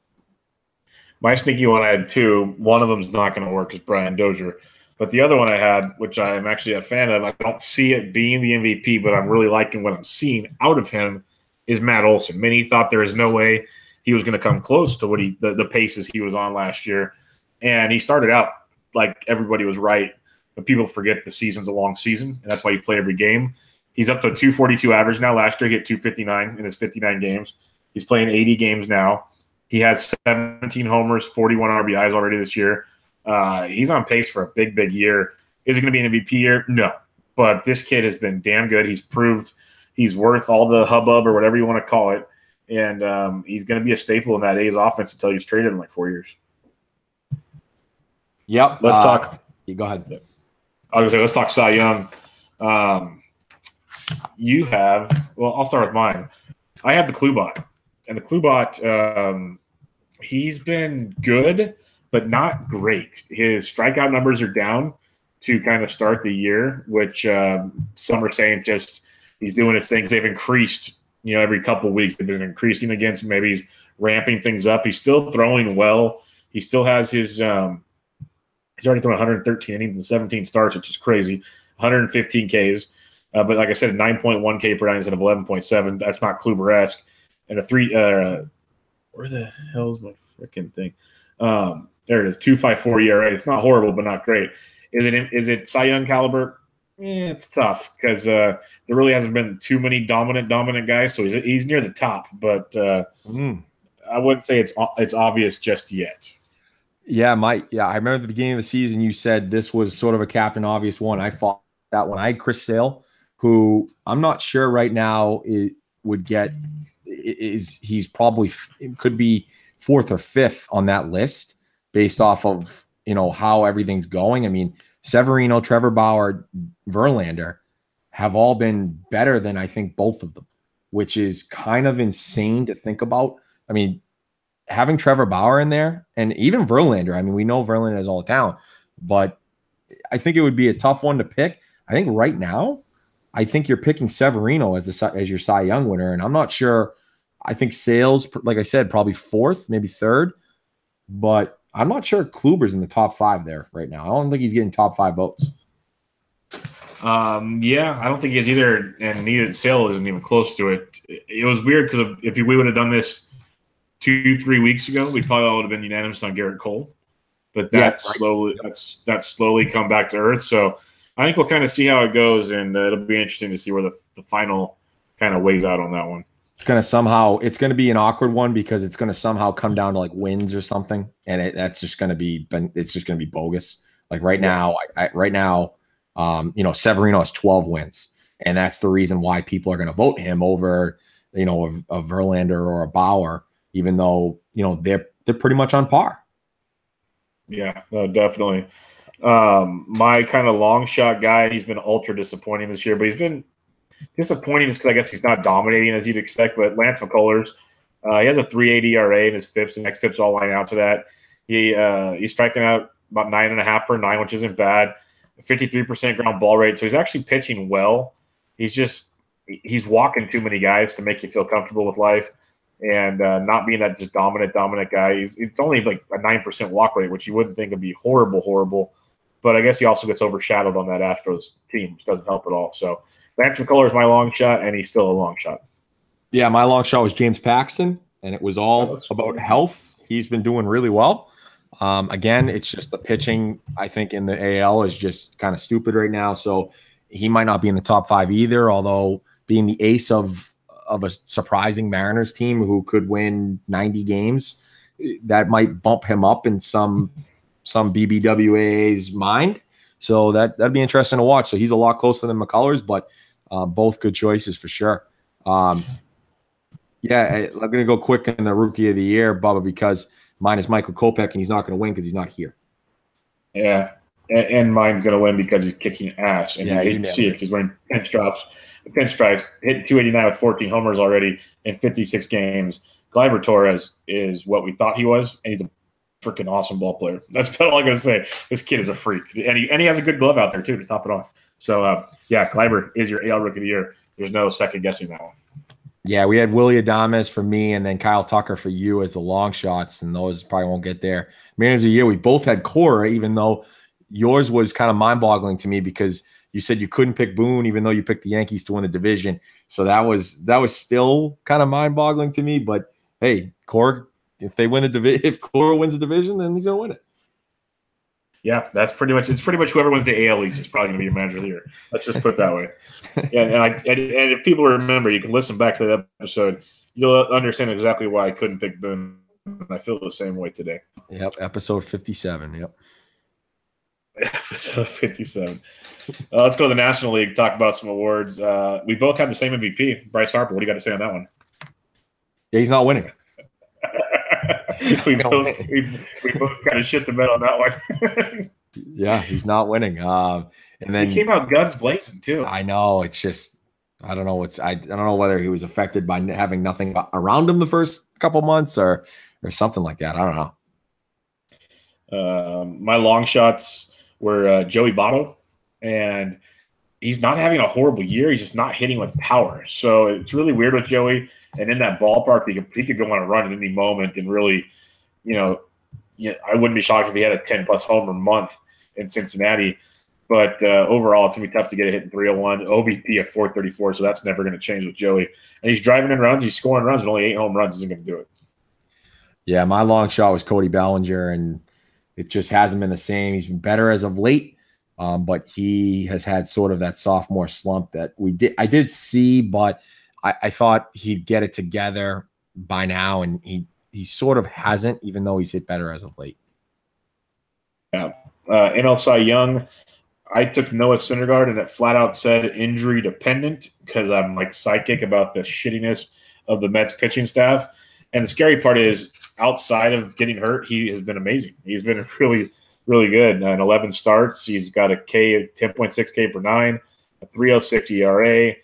My sneaky one, I had two. One of them is not going to work, is Brian Dozier. But the other one I had, which I'm actually a fan of, I don't see it being the MVP, but I'm really liking what I'm seeing out of him, is Matt Olson. Many thought there is no way he was going to come close to what the paces he was on last year. And he started out like everybody was right, but people forget the season's a long season, and that's why you play every game. He's up to a 242 average now. Last year he hit 259 in his 59 games. He's playing 80 games now. He has 17 homers, 41 RBIs already this year. He's on pace for a big, big year. Is it going to be an MVP year? No. But this kid has been damn good. He's proved he's worth all the hubbub or whatever you want to call it. And he's going to be a staple in that A's offense until he's traded in like 4 years. Yep. Let's talk. Go ahead. I was going to say, let's talk Cy Young. I'll start with mine. I have the Klubot. And the Klubot, he's been good, but not great. His strikeout numbers are down to kind of start the year, which some are saying just he's doing his things. They've increased, every couple of weeks. They've been increasing against him. Maybe he's ramping things up. He's still throwing well. He still has his he's already thrown 113 innings and 17 starts, which is crazy. 115 Ks. But like I said, 9.1 K per nine instead of 11.7. That's not Kluber-esque. And where the hell is my freaking thing? There it is, 2.54 ERA. It's not horrible, but not great. Is it Cy Young caliber? It's tough because there really hasn't been too many dominant guys. So he's near the top, but I wouldn't say it's obvious just yet. Yeah, I remember at the beginning of the season you said this was sort of a captain obvious one. I fought that one. I had Chris Sale, who I'm not sure right now he's probably could be 4th or 5th on that list based off of how everything's going. I mean, Severino, Trevor Bauer, Verlander have all been better than I think both of them, which is kind of insane to think about. I mean, having Trevor Bauer in there and even Verlander, I mean, we know Verlander has all the talent, but I think it would be a tough one to pick. I think right now, I think you're picking Severino as your Cy Young winner, and I'm not sure. I think Sales, like I said, probably 4th, maybe 3rd. But I'm not sure Kluber's in the top 5 there right now. I don't think he's getting top 5 votes. Yeah, I don't think he is either, and neither Sale isn't even close to it. It was weird because if we would have done this 2-3 weeks ago, we probably all would have been unanimous on Garrett Cole. But that's slowly come back to earth. So I think we'll kind of see how it goes, and it'll be interesting to see where the final kind of weighs out on that one. It's going to be an awkward one because it's going to somehow come down to like wins or something, and it's just going to be bogus. Like right now, Severino has 12 wins, and that's the reason why people are going to vote him over, a Verlander or a Bauer, even though they're pretty much on par. Yeah, no, definitely. My kind of long shot guy, he's been ultra disappointing this year, but he's been disappointing just because I guess he's not dominating as you'd expect. But Lance McCullers, he has a 3.80 ERA in his FIPS. The next FIPS all line out to that. He's striking out about 9.5 per 9, which isn't bad. 53% ground ball rate, so he's actually pitching well. He's walking too many guys to make you feel comfortable with life. And not being that just dominant guy. It's only like a 9% walk rate, which you wouldn't think would be horrible. But I guess he also gets overshadowed on that Astros team, which doesn't help at all. So Lance McCullers is my long shot, and he's still a long shot. Yeah, my long shot was James Paxton, and it was all about health. He's been doing really well. Again, it's just the pitching, I think, in the AL is just kind of stupid right now. So he might not be in the top 5 either, although being the ace of a surprising Mariners team who could win 90 games, that might bump him up in some BBWA's mind. So that'd be interesting to watch. So he's a lot closer than McCullers, but both good choices for sure. I'm going to go quick in the Rookie of the Year, Bubba, because mine is Michael Kopech, and he's not going to win because he's not here. Yeah, and mine's going to win because he's kicking ass, and you hate to see it. He's wearing pinstripes, hitting 289 with 14 homers already in 56 games. Gleyber Torres is what we thought he was, and he's a freaking awesome ball player. That's about all I'm going to say. This kid is a freak, and he has a good glove out there too to top it off. So Gleyber is your AL Rookie of the Year. There's no second guessing that one. Yeah, we had Willy Adames for me, and then Kyle Tucker for you as the long shots, and those probably won't get there. Managers of the Year, we both had Cora, even though yours was kind of mind-boggling to me because you said you couldn't pick Boone, even though you picked the Yankees to win the division. So that was still kind of mind-boggling to me. But hey, Cora, if Cora wins the division, then he's gonna win it. Yeah, it's pretty much whoever wins the AL East is probably going to be your manager of the year. Let's just put it that way. And if people remember, you can listen back to that episode. You'll understand exactly why I couldn't pick Boone. I feel the same way today. Yep, episode 57. Yep. Episode 57. Let's go to the National League, talk about some awards. We both had the same MVP, Bryce Harper. What do you got to say on that one? Yeah, he's not winning. we both kind of shit the bed on that one. Yeah, he's not winning. And then he came out guns blazing too. I know. It's just I don't know. I don't know whether he was affected by having nothing around him the first couple months or something like that. I don't know. My long shots were Joey Votto, and he's not having a horrible year. He's just not hitting with power. So it's really weird with Joey. And in that ballpark, he could go on a run at any moment and really, I wouldn't be shocked if he had a 10-plus homer month in Cincinnati. But overall, it's going to be tough to get a hit in 301. OBP at 434, so that's never going to change with Joey. And he's driving in runs. He's scoring runs, but only 8 home runs isn't going to do it. Yeah, my long shot was Cody Bellinger, and it just hasn't been the same. He's been better as of late, but he has had sort of that sophomore slump that I did see, but I thought he'd get it together by now, and he sort of hasn't, even though he's hit better as of late. Yeah. NL Cy Young, I took Noah Syndergaard, and it flat out said injury dependent because I'm like psychic about the shittiness of the Mets pitching staff. And the scary part is outside of getting hurt, he has been amazing. He's been really, really good. In 11 starts, he's got a 10.6 K per 9, a 3.06 ERA.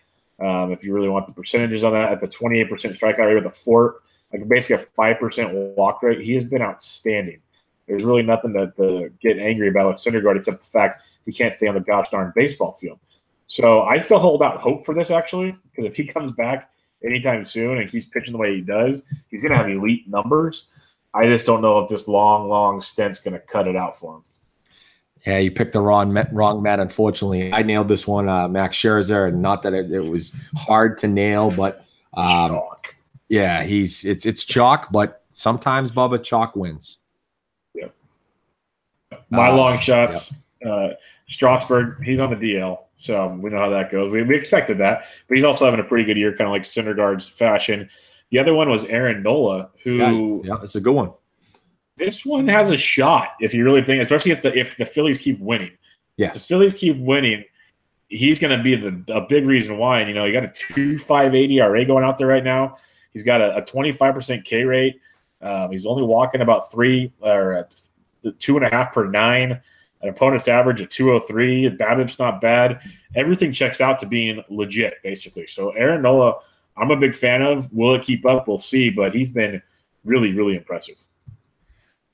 If you really want the percentages on that, at the 28% strikeout rate with basically a 5% walk rate, he has been outstanding. There's really nothing to get angry about with Syndergaard except the fact he can't stay on the gosh darn baseball field. So I still hold out hope for this, actually, because if he comes back anytime soon and keeps pitching the way he does, he's going to have elite numbers. I just don't know if this long stint's going to cut it out for him. Yeah, you picked the wrong man, unfortunately. I nailed this one, Max Scherzer, and not that it was hard to nail, but Chalk. Yeah, it's chalk, but sometimes, Bubba, chalk wins. Yep. My long shots, Strasburg, he's on the DL, so we know how that goes. We expected that, but he's also having a pretty good year, kind of like Syndergaard's fashion. The other one was Aaron Nola, who yeah, it's a good one. This one has a shot if you really think, especially if the Phillies keep winning. Yes, if the Phillies keep winning, he's going to be a big reason why. And, you got a 2.58 ERA going out there right now. He's got a 25% K rate. He's only walking about 2.5 per 9. An opponent's average of 203. BABIP's not bad. Everything checks out to being legit, basically. So Aaron Nola, I'm a big fan of. Will it keep up? We'll see. But he's been really, really impressive.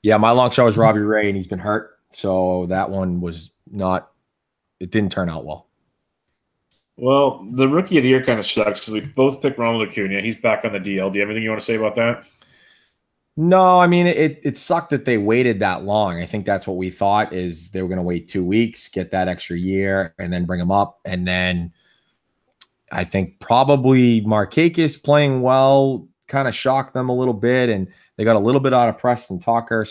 Yeah, my long shot was Robbie Ray, and he's been hurt. So that one was not – it didn't turn out well. Well, the rookie of the year kind of sucks because we both picked Ronald Acuna. He's back on the DL. Do you have anything you want to say about that? No, I mean, it sucked that they waited that long. I think that's what we thought is they were going to wait 2 weeks, get that extra year, and then bring him up. And then I think probably Markakis playing well kind of shocked them a little bit, and they got a little bit out of Preston Tucker.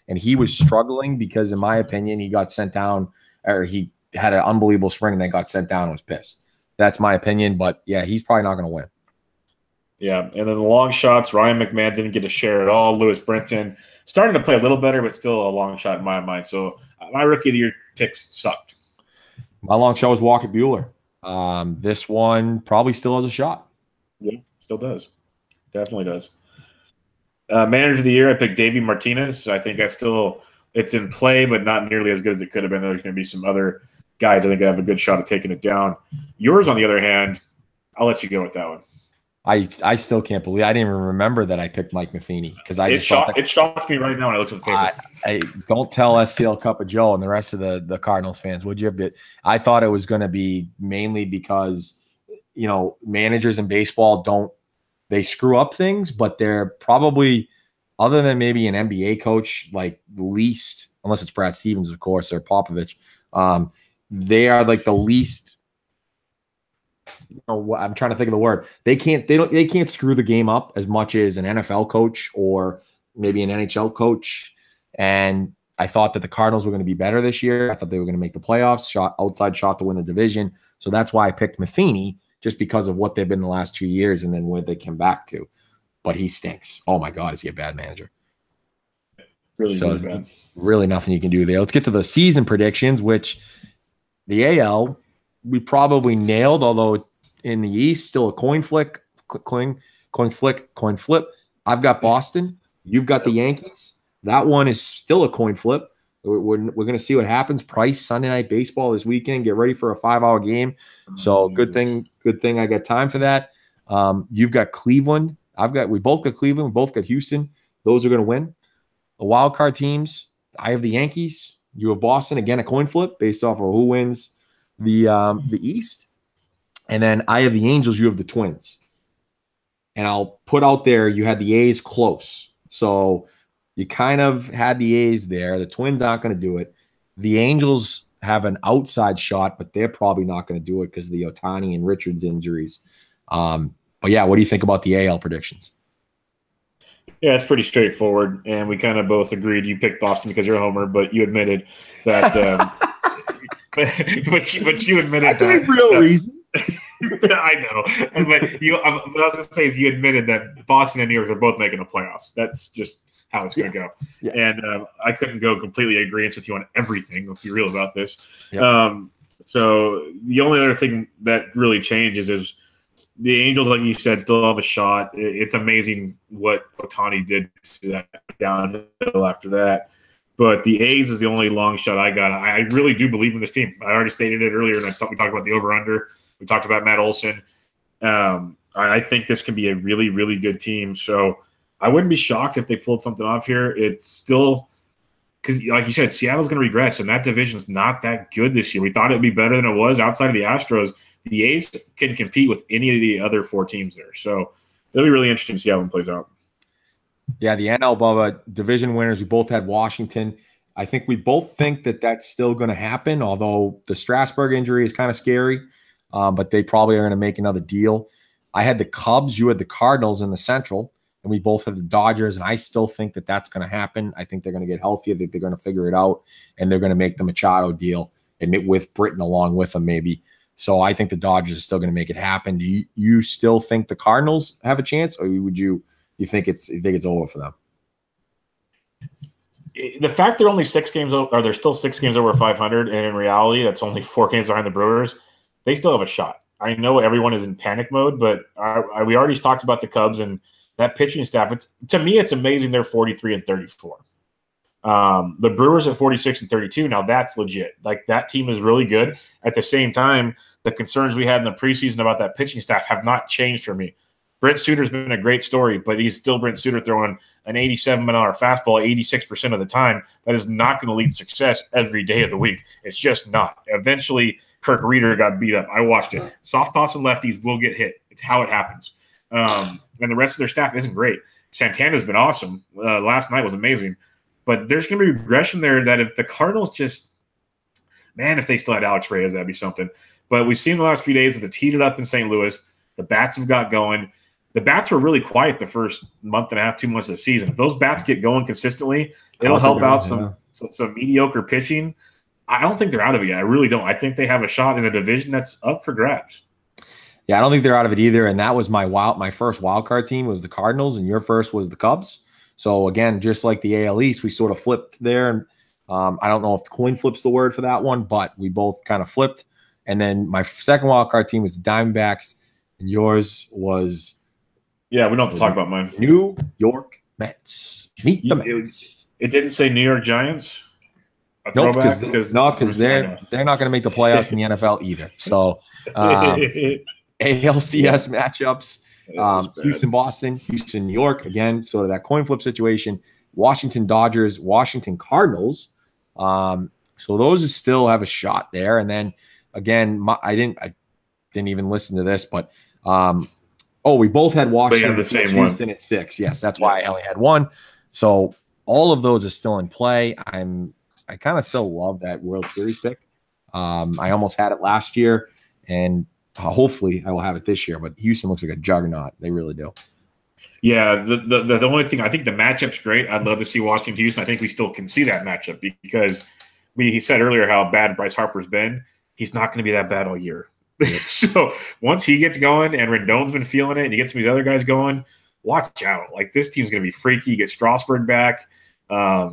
And he was struggling because, in my opinion, he got sent down, or he had an unbelievable spring and then got sent down and was pissed. That's my opinion, but yeah, he's probably not going to win. Yeah, and then the long shots, Ryan McMahon didn't get a share at all. Lewis Brinson starting to play a little better, but still a long shot in my mind. So my rookie of the year picks sucked. My long shot was Walker Buehler. This one probably still has a shot. Yeah, still does. Definitely does. Manager of the year, I picked Davey Martinez. I think it's in play, but not nearly as good as it could have been. There's going to be some other guys I think have a good shot at taking it down. Yours, on the other hand, I'll let you go with that one. I still can't believe I didn't even remember that I picked Mike Matheny because it shocked me right now when I looked at the paper. I don't tell STL Cup of Joe and the rest of the Cardinals fans, would you? But I thought it was going to be mainly because managers in baseball they screw up things, but they're probably, other than maybe an NBA coach, like least, unless it's Brad Stevens, of course, or Popovich, they are like the least. I'm trying to think of the word. They can't screw the game up as much as an NFL coach or maybe an NHL coach. And I thought that the Cardinals were going to be better this year. I thought they were going to make the playoffs, outside shot to win the division. So that's why I picked Matheny, just because of what they've been the last 2 years and then where they came back to. But he stinks. Oh my God, is he a bad manager? Really bad. Really nothing you can do there. Let's get to the season predictions, which the AL we probably nailed, although in the East, still a coin flip. I've got Boston. You've got the Yankees. That one is still a coin flip. We're going to see what happens. Price Sunday Night Baseball this weekend. Get ready for a 5-hour game. So good thing I got time for that. You've got Cleveland. We both got Cleveland. We both got Houston. Those are going to win. The wild card teams. I have the Yankees. You have Boston. Again, a coin flip based off of who wins the East. And then I have the Angels. You have the Twins. And I'll put out there, you had the A's close. So you kind of had the A's there. The Twins aren't going to do it. The Angels have an outside shot, but they're probably not going to do it because of the Ohtani and Richards injuries. But yeah, what do you think about the AL predictions? Yeah, it's pretty straightforward. And we kind of both agreed. You picked Boston because you're a homer, but you admitted that but you admitted that's a real reason. I know. But what I was going to say is you admitted that Boston and New York are both making the playoffs. That's just how it's going to go. Yeah. And I couldn't go completely agreeance with you on everything. Let's be real about this. Yep. So the only other thing that really changes is the Angels, like you said, still have a shot. It's amazing what Ohtani did to that downhill after that. But the A's is the only long shot I got. I really do believe in this team. I already stated it earlier, and we talked about the over-under. We talked about Matt Olson. I think this can be a really, really good team. So I wouldn't be shocked if they pulled something off here. It's still – because, like you said, Seattle's going to regress, and that division's not that good this year. We thought it would be better than it was outside of the Astros. The A's can compete with any of the other 4 teams there. So it'll be really interesting to see how it plays out. Yeah, the NL Bubba division winners. We both had Washington. I think we both think that that's still going to happen, although the Strasburg injury is kind of scary, but they probably are going to make another deal. I had the Cubs. You had the Cardinals in the Central, and we both had the Dodgers, and I still think that that's going to happen. I think they're going to get healthy. I think they're going to figure it out, and they're going to make the Machado deal and with Britton along with them maybe. So I think the Dodgers are still going to make it happen. Do you still think the Cardinals have a chance, or would you think it's over for them? The fact they're only 6 games over, or they're still 6 games over 500, and in reality, that's only 4 games behind the Brewers. They still have a shot. I know everyone is in panic mode, but we already talked about the Cubs and that pitching staff. To me, it's amazing they're 43-34. The Brewers at 46-32. Now that's legit. Like, that team is really good. At the same time, the concerns we had in the preseason about that pitching staff have not changed for me. Brent Suter's been a great story, but he's still Brent Suter throwing an 87-mile-an-hour fastball 86% of the time. That is not going to lead to success every day of the week. It's just not. Eventually, Kirk Reeder got beat up. I watched it. Soft tossing lefties will get hit. It's how it happens. And the rest of their staff isn't great. Santana's been awesome. Last night was amazing. But there's going to be regression there that if the Cardinals just – man, if they still had Alex Reyes, that'd be something. But we've seen the last few days as it's heated up in St. Louis. The bats have got going. The bats were really quiet the first month and a half, 2 months of the season. If those bats get going consistently, it'll help out some mediocre pitching. I don't think they're out of it yet. I really don't. I think they have a shot in a division that's up for grabs. Yeah, I don't think they're out of it either. And that was my first wild card team was the Cardinals, and your first was the Cubs. So again, just like the AL East, we sort of flipped there. And I don't know if the coin flip's the word for that one, but we both kind of flipped. And then my second wild card team was the Diamondbacks, and yours was. Yeah, we don't have to talk about mine. New York Mets. Meet the Mets. It didn't say New York Giants. Nope, because they're not going to make the playoffs in the NFL either. So ALCS matchups: Houston, Boston, Houston, New York. Again, sort of that coin flip situation. Washington Dodgers, Washington Cardinals. So those still have a shot there. And then again, I didn't even listen to this, but. We both had Washington the same Houston one at 6. Yes, that's why I only had one. So all of those are still in play. I kind of still love that World Series pick. I almost had it last year, and hopefully I will have it this year. But Houston looks like a juggernaut. They really do. Yeah, the only thing, I think the matchup's great. I'd love to see Washington Houston. I think we still can see that matchup because he said earlier how bad Bryce Harper's been. He's not going to be that bad all year. So once he gets going and Rendon's been feeling it and he gets some of these other guys going, watch out. Like, this team's going to be freaky. You get Strasburg back. They're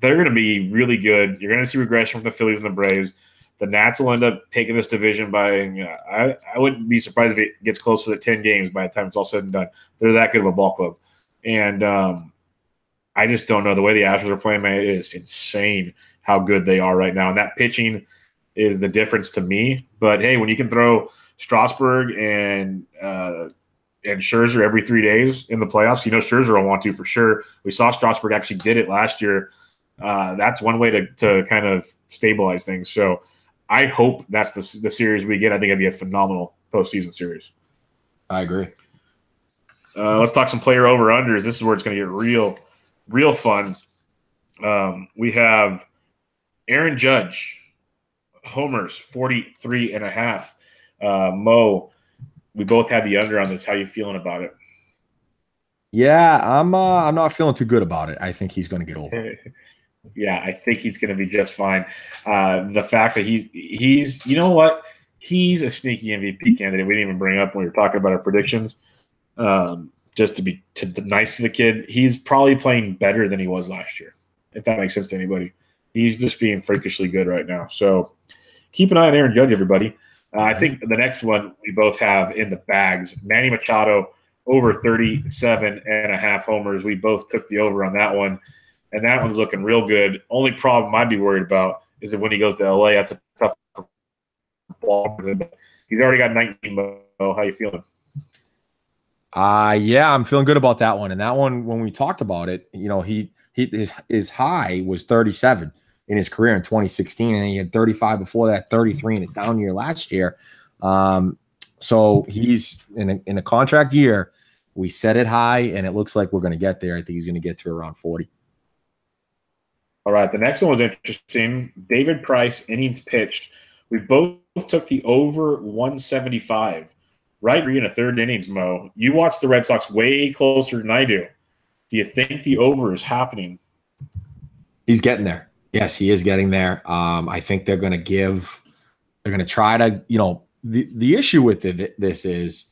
going to be really good. You're going to see regression from the Phillies and the Braves. The Nats will end up taking this division by I wouldn't be surprised if it gets closer to 10 games by the time it's all said and done. They're that good of a ball club. And I just don't know. The way the Astros are playing, man, it is insane how good they are right now. And that pitching – is the difference to me. But hey, when you can throw Strasburg and Scherzer every 3 days in the playoffs, Scherzer will want to for sure. We saw Strasburg actually did it last year. That's one way to kind of stabilize things. So I hope that's the series we get. I think it'd be a phenomenal postseason series. I agree. Let's talk some player over-unders. This is where it's going to get real fun. We have Aaron Judge. Homers 43.5. Mo, we both had the under on this. How you feeling about it? Yeah, I'm not feeling too good about it. I think he's going to get over. Yeah, I think he's going to be just fine. The fact that he's you know what? He's a sneaky MVP candidate. We didn't even bring up when we were talking about our predictions. Just to be nice to the kid, he's probably playing better than he was last year, if that makes sense to anybody. He's just being freakishly good right now. So keep an eye on Aaron Judge, everybody. I think the next one we both have in the bags, Manny Machado, over 37.5 homers. We both took the over on that one, and that one's looking real good. Only problem I'd be worried about is that when he goes to LA, that's a tough ball. He's already got 19. Mo. How you feeling? Yeah, I'm feeling good about that one. And that one, when we talked about it, his high was 37 in his career in 2016, and he had 35 before that, 33 in a down year last year. So he's in a contract year. We set it high, and it looks like we're going to get there. I think he's going to get to around 40. All right, the next one was interesting. David Price, innings pitched. We both took the over 175. Right in the third innings, Mo. You watch the Red Sox way closer than I do. Do you think the over is happening? He's getting there. Yes, he is getting there. I think they're going to try to, the issue with this is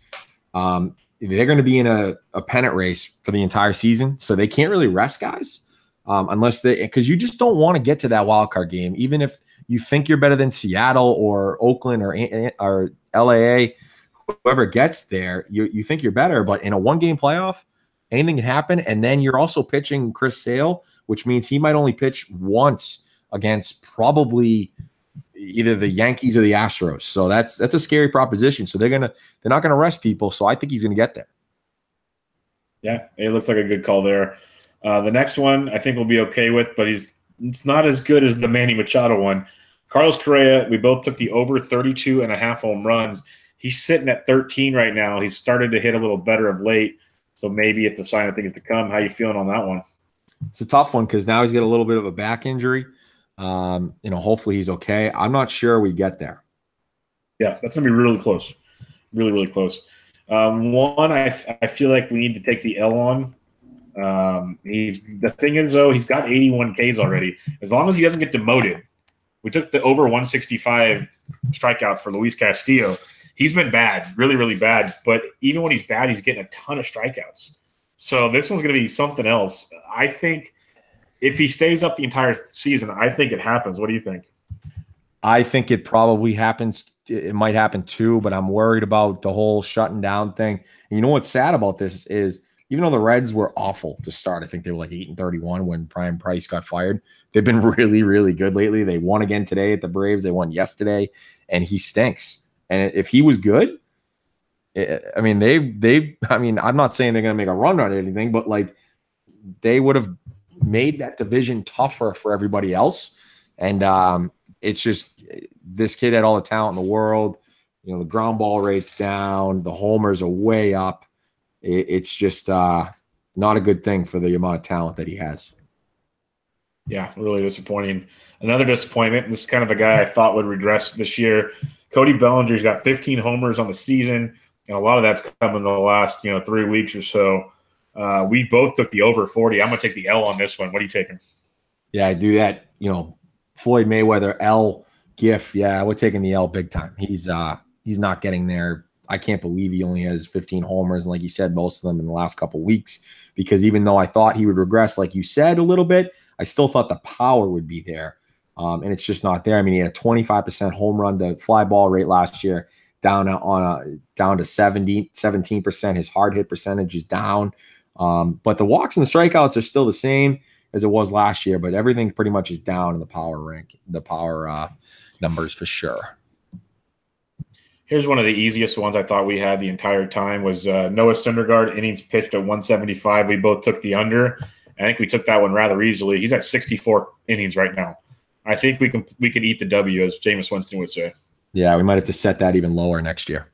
they're going to be in a pennant race for the entire season. So they can't really rest guys because you just don't want to get to that wild card game. Even if you think you're better than Seattle or Oakland or LAA, whoever gets there, you think you're better. But in a one-game playoff, anything can happen. And then you're also pitching Chris Sale, which means he might only pitch once against probably either the Yankees or the Astros. So that's a scary proposition. So they're not going to rest people. So I think he's going to get there. Yeah, it looks like a good call there. The next one I think we'll be okay with, but it's not as good as the Manny Machado one. Carlos Correa, we both took the over 32.5 home runs. He's sitting at 13 right now. He's started to hit a little better of late. So maybe it's a sign of things to come. How you feeling on that one? It's a tough one because now he's got a little bit of a back injury. Hopefully he's okay. I'm not sure we get there. Yeah, that's going to be really close. Really, really close. One, I feel like we need to take the L on. The thing is, though, he's got 81 Ks already. As long as he doesn't get demoted. We took the over 165 strikeouts for Luis Castillo. He's been bad, really, really bad. But even when he's bad, he's getting a ton of strikeouts. So this one's going to be something else. I think if he stays up the entire season, I think it happens. What do you think? I think it probably happens. It might happen too, but I'm worried about the whole shutting down thing. And you know what's sad about this is even though the Reds were awful to start, I think they were like 8-31 when Brian Price got fired. They've been really, really good lately. They won again today at the Braves. They won yesterday, and he stinks. And if he was good, I'm not saying they're going to make a run on anything, but like they would have made that division tougher for everybody else. And it's just this kid had all the talent in the world. The ground ball rate's down. The homers are way up. It's just not a good thing for the amount of talent that he has. Yeah, really disappointing. Another disappointment. This is kind of a guy I thought would regress this year. Cody Bellinger's got 15 homers on the season, and a lot of that's come in the last 3 weeks or so. We both took the over 40. I'm going to take the L on this one. What are you taking? Yeah, I do that. Floyd Mayweather L gif. Yeah, we're taking the L big time. He's not getting there. I can't believe he only has 15 homers, and like you said, most of them in the last couple of weeks. Because even though I thought he would regress, like you said, a little bit, I still thought the power would be there. And it's just not there. I mean, he had a 25% home run to fly ball rate last year, down to 17%. His hard hit percentage is down. But the walks and the strikeouts are still the same as it was last year, but everything pretty much is down in the power numbers for sure. Here's one of the easiest ones I thought we had the entire time was Noah Syndergaard, innings pitched at 175. We both took the under. I think we took that one rather easily. He's at 64 innings right now. I think we can eat the W, as Jameis Winston would say. Yeah, we might have to set that even lower next year.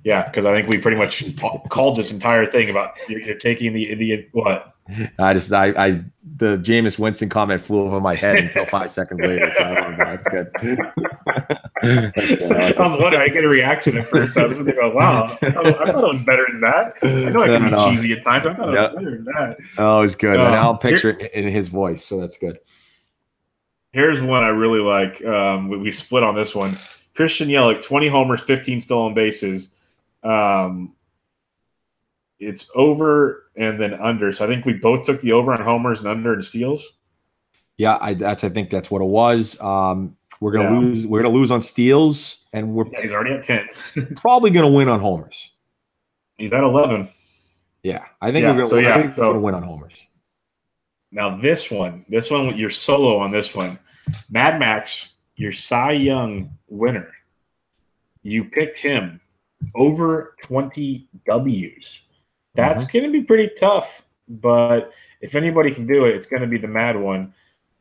Yeah, because I think we pretty much called this entire thing about you're taking the what? The Jameis Winston comment flew over my head until 5 seconds later. So I don't know. That's good. I was wondering, I get a reaction at first. I was thinking, wow, I thought it was better than that. I know I can be cheesy at times. I thought it was better than that. Oh, it was good. And I'll picture it in his voice, so that's good. Here's one I really like. We split on this one. Christian Yelich, 20 homers, 15 stolen bases. It's over and then under. So I think we both took the over on homers and under in steals. Yeah, I think that's what it was. We're gonna lose. We're gonna lose on steals, and he's already at 10. Probably gonna win on homers. He's at 11. Yeah, I think we're gonna win on homers. Now this one, you're solo on this one. Mad Max, your Cy Young winner. You picked him over 20 Ws. That's going to be pretty tough, but if anybody can do it, it's going to be the Mad one.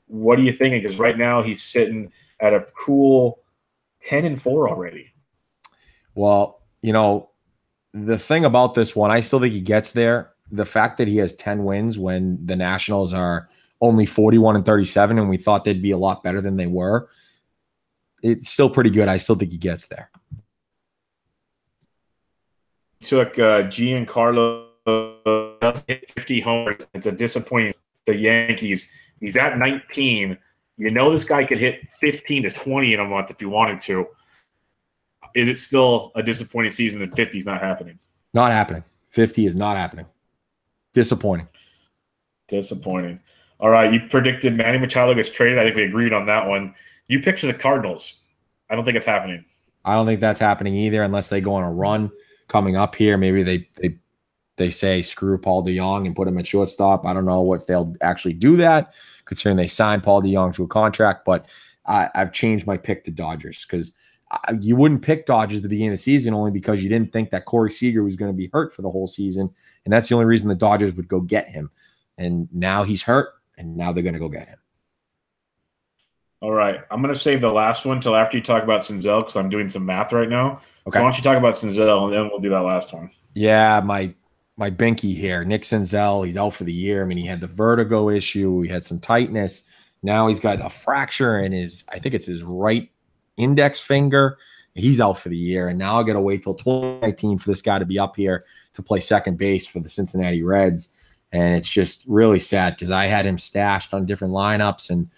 What are you thinking? Because right now he's sitting at a cool 10-4 already. Well, the thing about this one, I still think he gets there. The fact that he has 10 wins when the Nationals are only 41-37, and we thought they'd be a lot better than they were, it's still pretty good. I still think he gets there. Took Giancarlo 50 homers. It's a disappointing. The Yankees. He's at 19. You know this guy could hit 15 to 20 in a month if he wanted to. Is it still a disappointing season that 50 is not happening? Not happening. 50 is not happening. Disappointing. Disappointing. All right, you predicted Manny Machado gets traded. I think we agreed on that one. You picked the Cardinals. I don't think it's happening. I don't think that's happening either unless they go on a run coming up here. Maybe they say screw Paul DeJong and put him at shortstop. I don't know if they'll actually do that, considering they signed Paul DeJong to a contract. But I've changed my pick to Dodgers because you wouldn't pick Dodgers at the beginning of the season only because you didn't think that Corey Seager was going to be hurt for the whole season. And that's the only reason the Dodgers would go get him. And now he's hurt, and now they're going to go get him. All right. I'm going to save the last one until after you talk about Senzel because I'm doing some math right now. Okay. So why don't you talk about Senzel, and then we'll do that last one. Yeah, my binky here, Nick Senzel, he's out for the year. I mean, he had the vertigo issue. He had some tightness. Now he's got a fracture in I think it's his right index finger. He's out for the year. And now I got to wait till 2019 for this guy to be up here to play second base for the Cincinnati Reds. And it's just really sad because I had him stashed on different lineups, and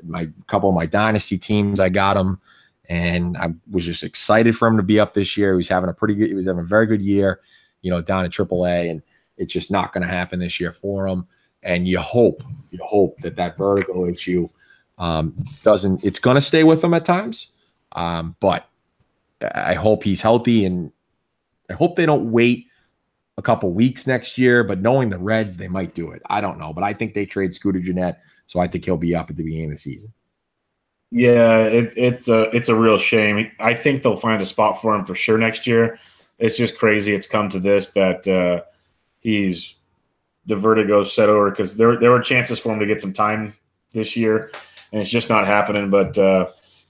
my couple of my dynasty teams, I got him. And I was just excited for him to be up this year. He was having a very good year, down at AAA, and it's just not going to happen this year for him. And you hope that vertigo issue doesn't. It's going to stay with him at times, but I hope he's healthy, and I hope they don't wait a couple weeks next year. But knowing the Reds, they might do it. I don't know, but I think they trade Scooter Gennett, so I think he'll be up at the beginning of the season. Yeah, it's a real shame. I think they'll find a spot for him for sure next year. It's just crazy. It's come to this that the vertigo set over because there were chances for him to get some time this year, and it's just not happening. But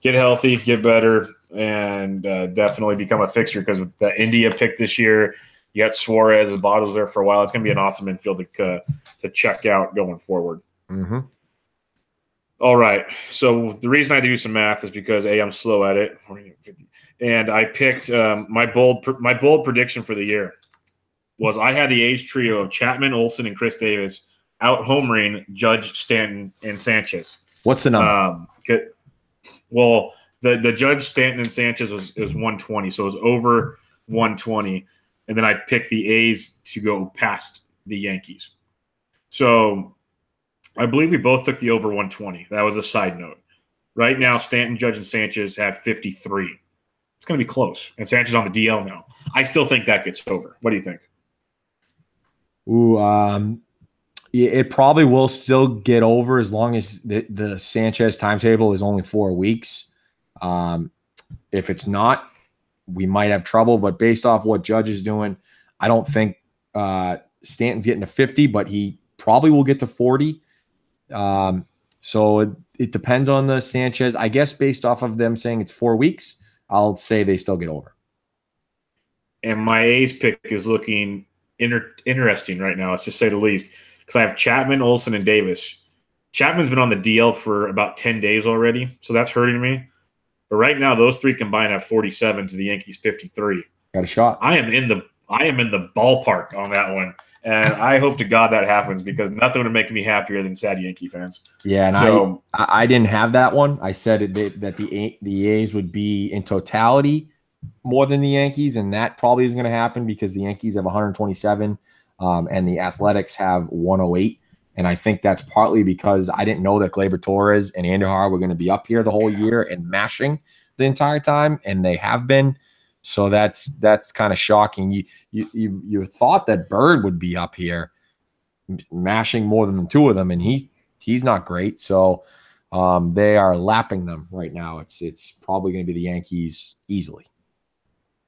get healthy, get better, and definitely become a fixture because with the India pick this year, you got Suarez and Bottles there for a while. It's going to be an awesome infield to check out going forward. Mm-hmm. All right. So the reason I do some math is because I'm slow at it, and I picked my bold prediction for the year was I had the A's trio of Chapman, Olsen, and Chris Davis out homering Judge, Stanton, and Sanchez. What's the number? Well, the Judge, Stanton, and Sanchez was 120, so it was over 120, and then I picked the A's to go past the Yankees. So I believe we both took the over 120. That was a side note. Right now, Stanton, Judge, and Sanchez have 53. It's going to be close. And Sanchez on the DL now. I still think that gets over. What do you think? Ooh, it probably will still get over as long as the Sanchez timetable is only 4 weeks. If it's not, we might have trouble. But based off what Judge is doing, I don't think Stanton's getting to 50, but he probably will get to 40. So it depends on the Sanchez. I guess based off of them saying it's 4 weeks, I'll say they still get over. And my A's pick is looking interesting right now, let's just say the least, because I have Chapman, Olsen, and Davis. Chapman's been on the DL for about 10 days already, so that's hurting me. But right now, those three combined have 47 to the Yankees 53. Got a shot. I am in the ballpark on that one. And I hope to God that happens because nothing would make me happier than sad Yankee fans. Yeah, and so, I didn't have that one. I said that the A's would be in totality more than the Yankees, and that probably is going to happen because the Yankees have 127 and the Athletics have 108. And I think that's partly because I didn't know that Gleyber Torres and Andujar were going to be up here the whole year and mashing the entire time, and they have been. So that's kind of shocking. You thought that Bird would be up here mashing more than the two of them, and he's not great. So they are lapping them right now. It's probably going to be the Yankees easily.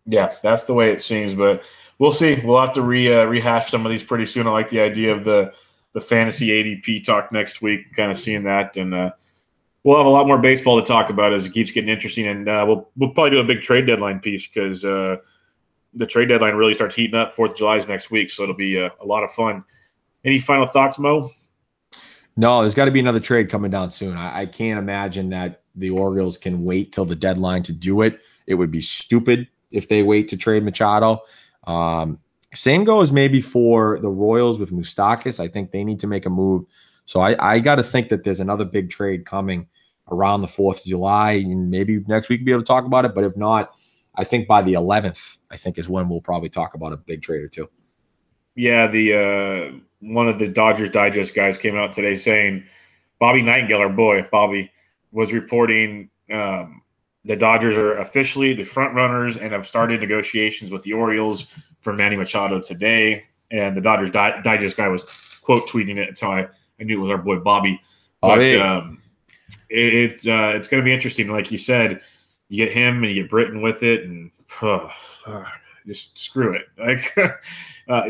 Yeah, that's the way it seems, but we'll see. We'll have to rehash some of these pretty soon. I like the idea of the fantasy ADP talk next week, kind of seeing that, and we'll have a lot more baseball to talk about as it keeps getting interesting, and we'll probably do a big trade deadline piece because the trade deadline really starts heating up. 4th of July is next week, so it'll be a lot of fun. Any final thoughts, Mo? No, there's got to be another trade coming down soon. I can't imagine that the Orioles can wait till the deadline to do it. It would be stupid if they wait to trade Machado. Same goes maybe for the Royals with Moustakas. I think they need to make a move. So I got to think that there's another big trade coming around the 4th of July, and maybe next week we'll be able to talk about it. But if not, I think by the 11th, I think is when we'll probably talk about a big trade or two. Yeah, the one of the Dodgers Digest guys came out today saying Bobby Nightingale, our boy Bobby, was reporting the Dodgers are officially the front runners and have started negotiations with the Orioles for Manny Machado today. And the Dodgers Digest guy was quote tweeting it. That's how I knew it was our boy Bobby. But it's going to be interesting. Like you said, you get him and you get Britton with it, and just screw it. Like,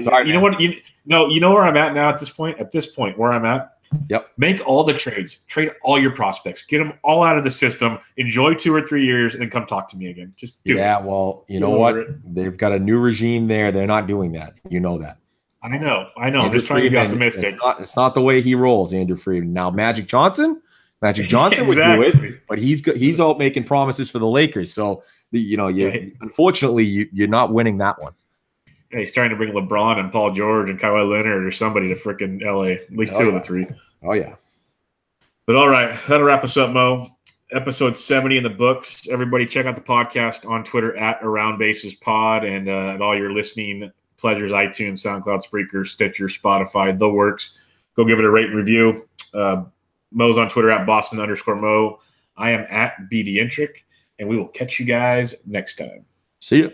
Sorry, you know what? You know where I'm at now at this point? At this point, where I'm at? Yep. Make all the trades. Trade all your prospects. Get them all out of the system. Enjoy 2 or 3 years, and then come talk to me again. Just do it. Yeah, well, you know what? They've got a new regime there. They're not doing that. You know that. I know. I'm just trying to be optimistic. It's not the way he rolls, Andrew Friedman. Now, Magic Johnson would do it, but he's out making promises for the Lakers. So, unfortunately, you're not winning that one. Yeah, he's trying to bring LeBron and Paul George and Kawhi Leonard or somebody to frickin' LA. At least 2 of the 3. Oh, yeah. But all right, that'll wrap us up, Mo. Episode 70 in the books. Everybody check out the podcast on Twitter at Around Bases Pod, and at all your listening pleasures, iTunes, SoundCloud, Spreaker, Stitcher, Spotify, the works. Go give it a rate and review. Mo's on Twitter at Boston_Mo. I am at BDintric, and we will catch you guys next time. See ya.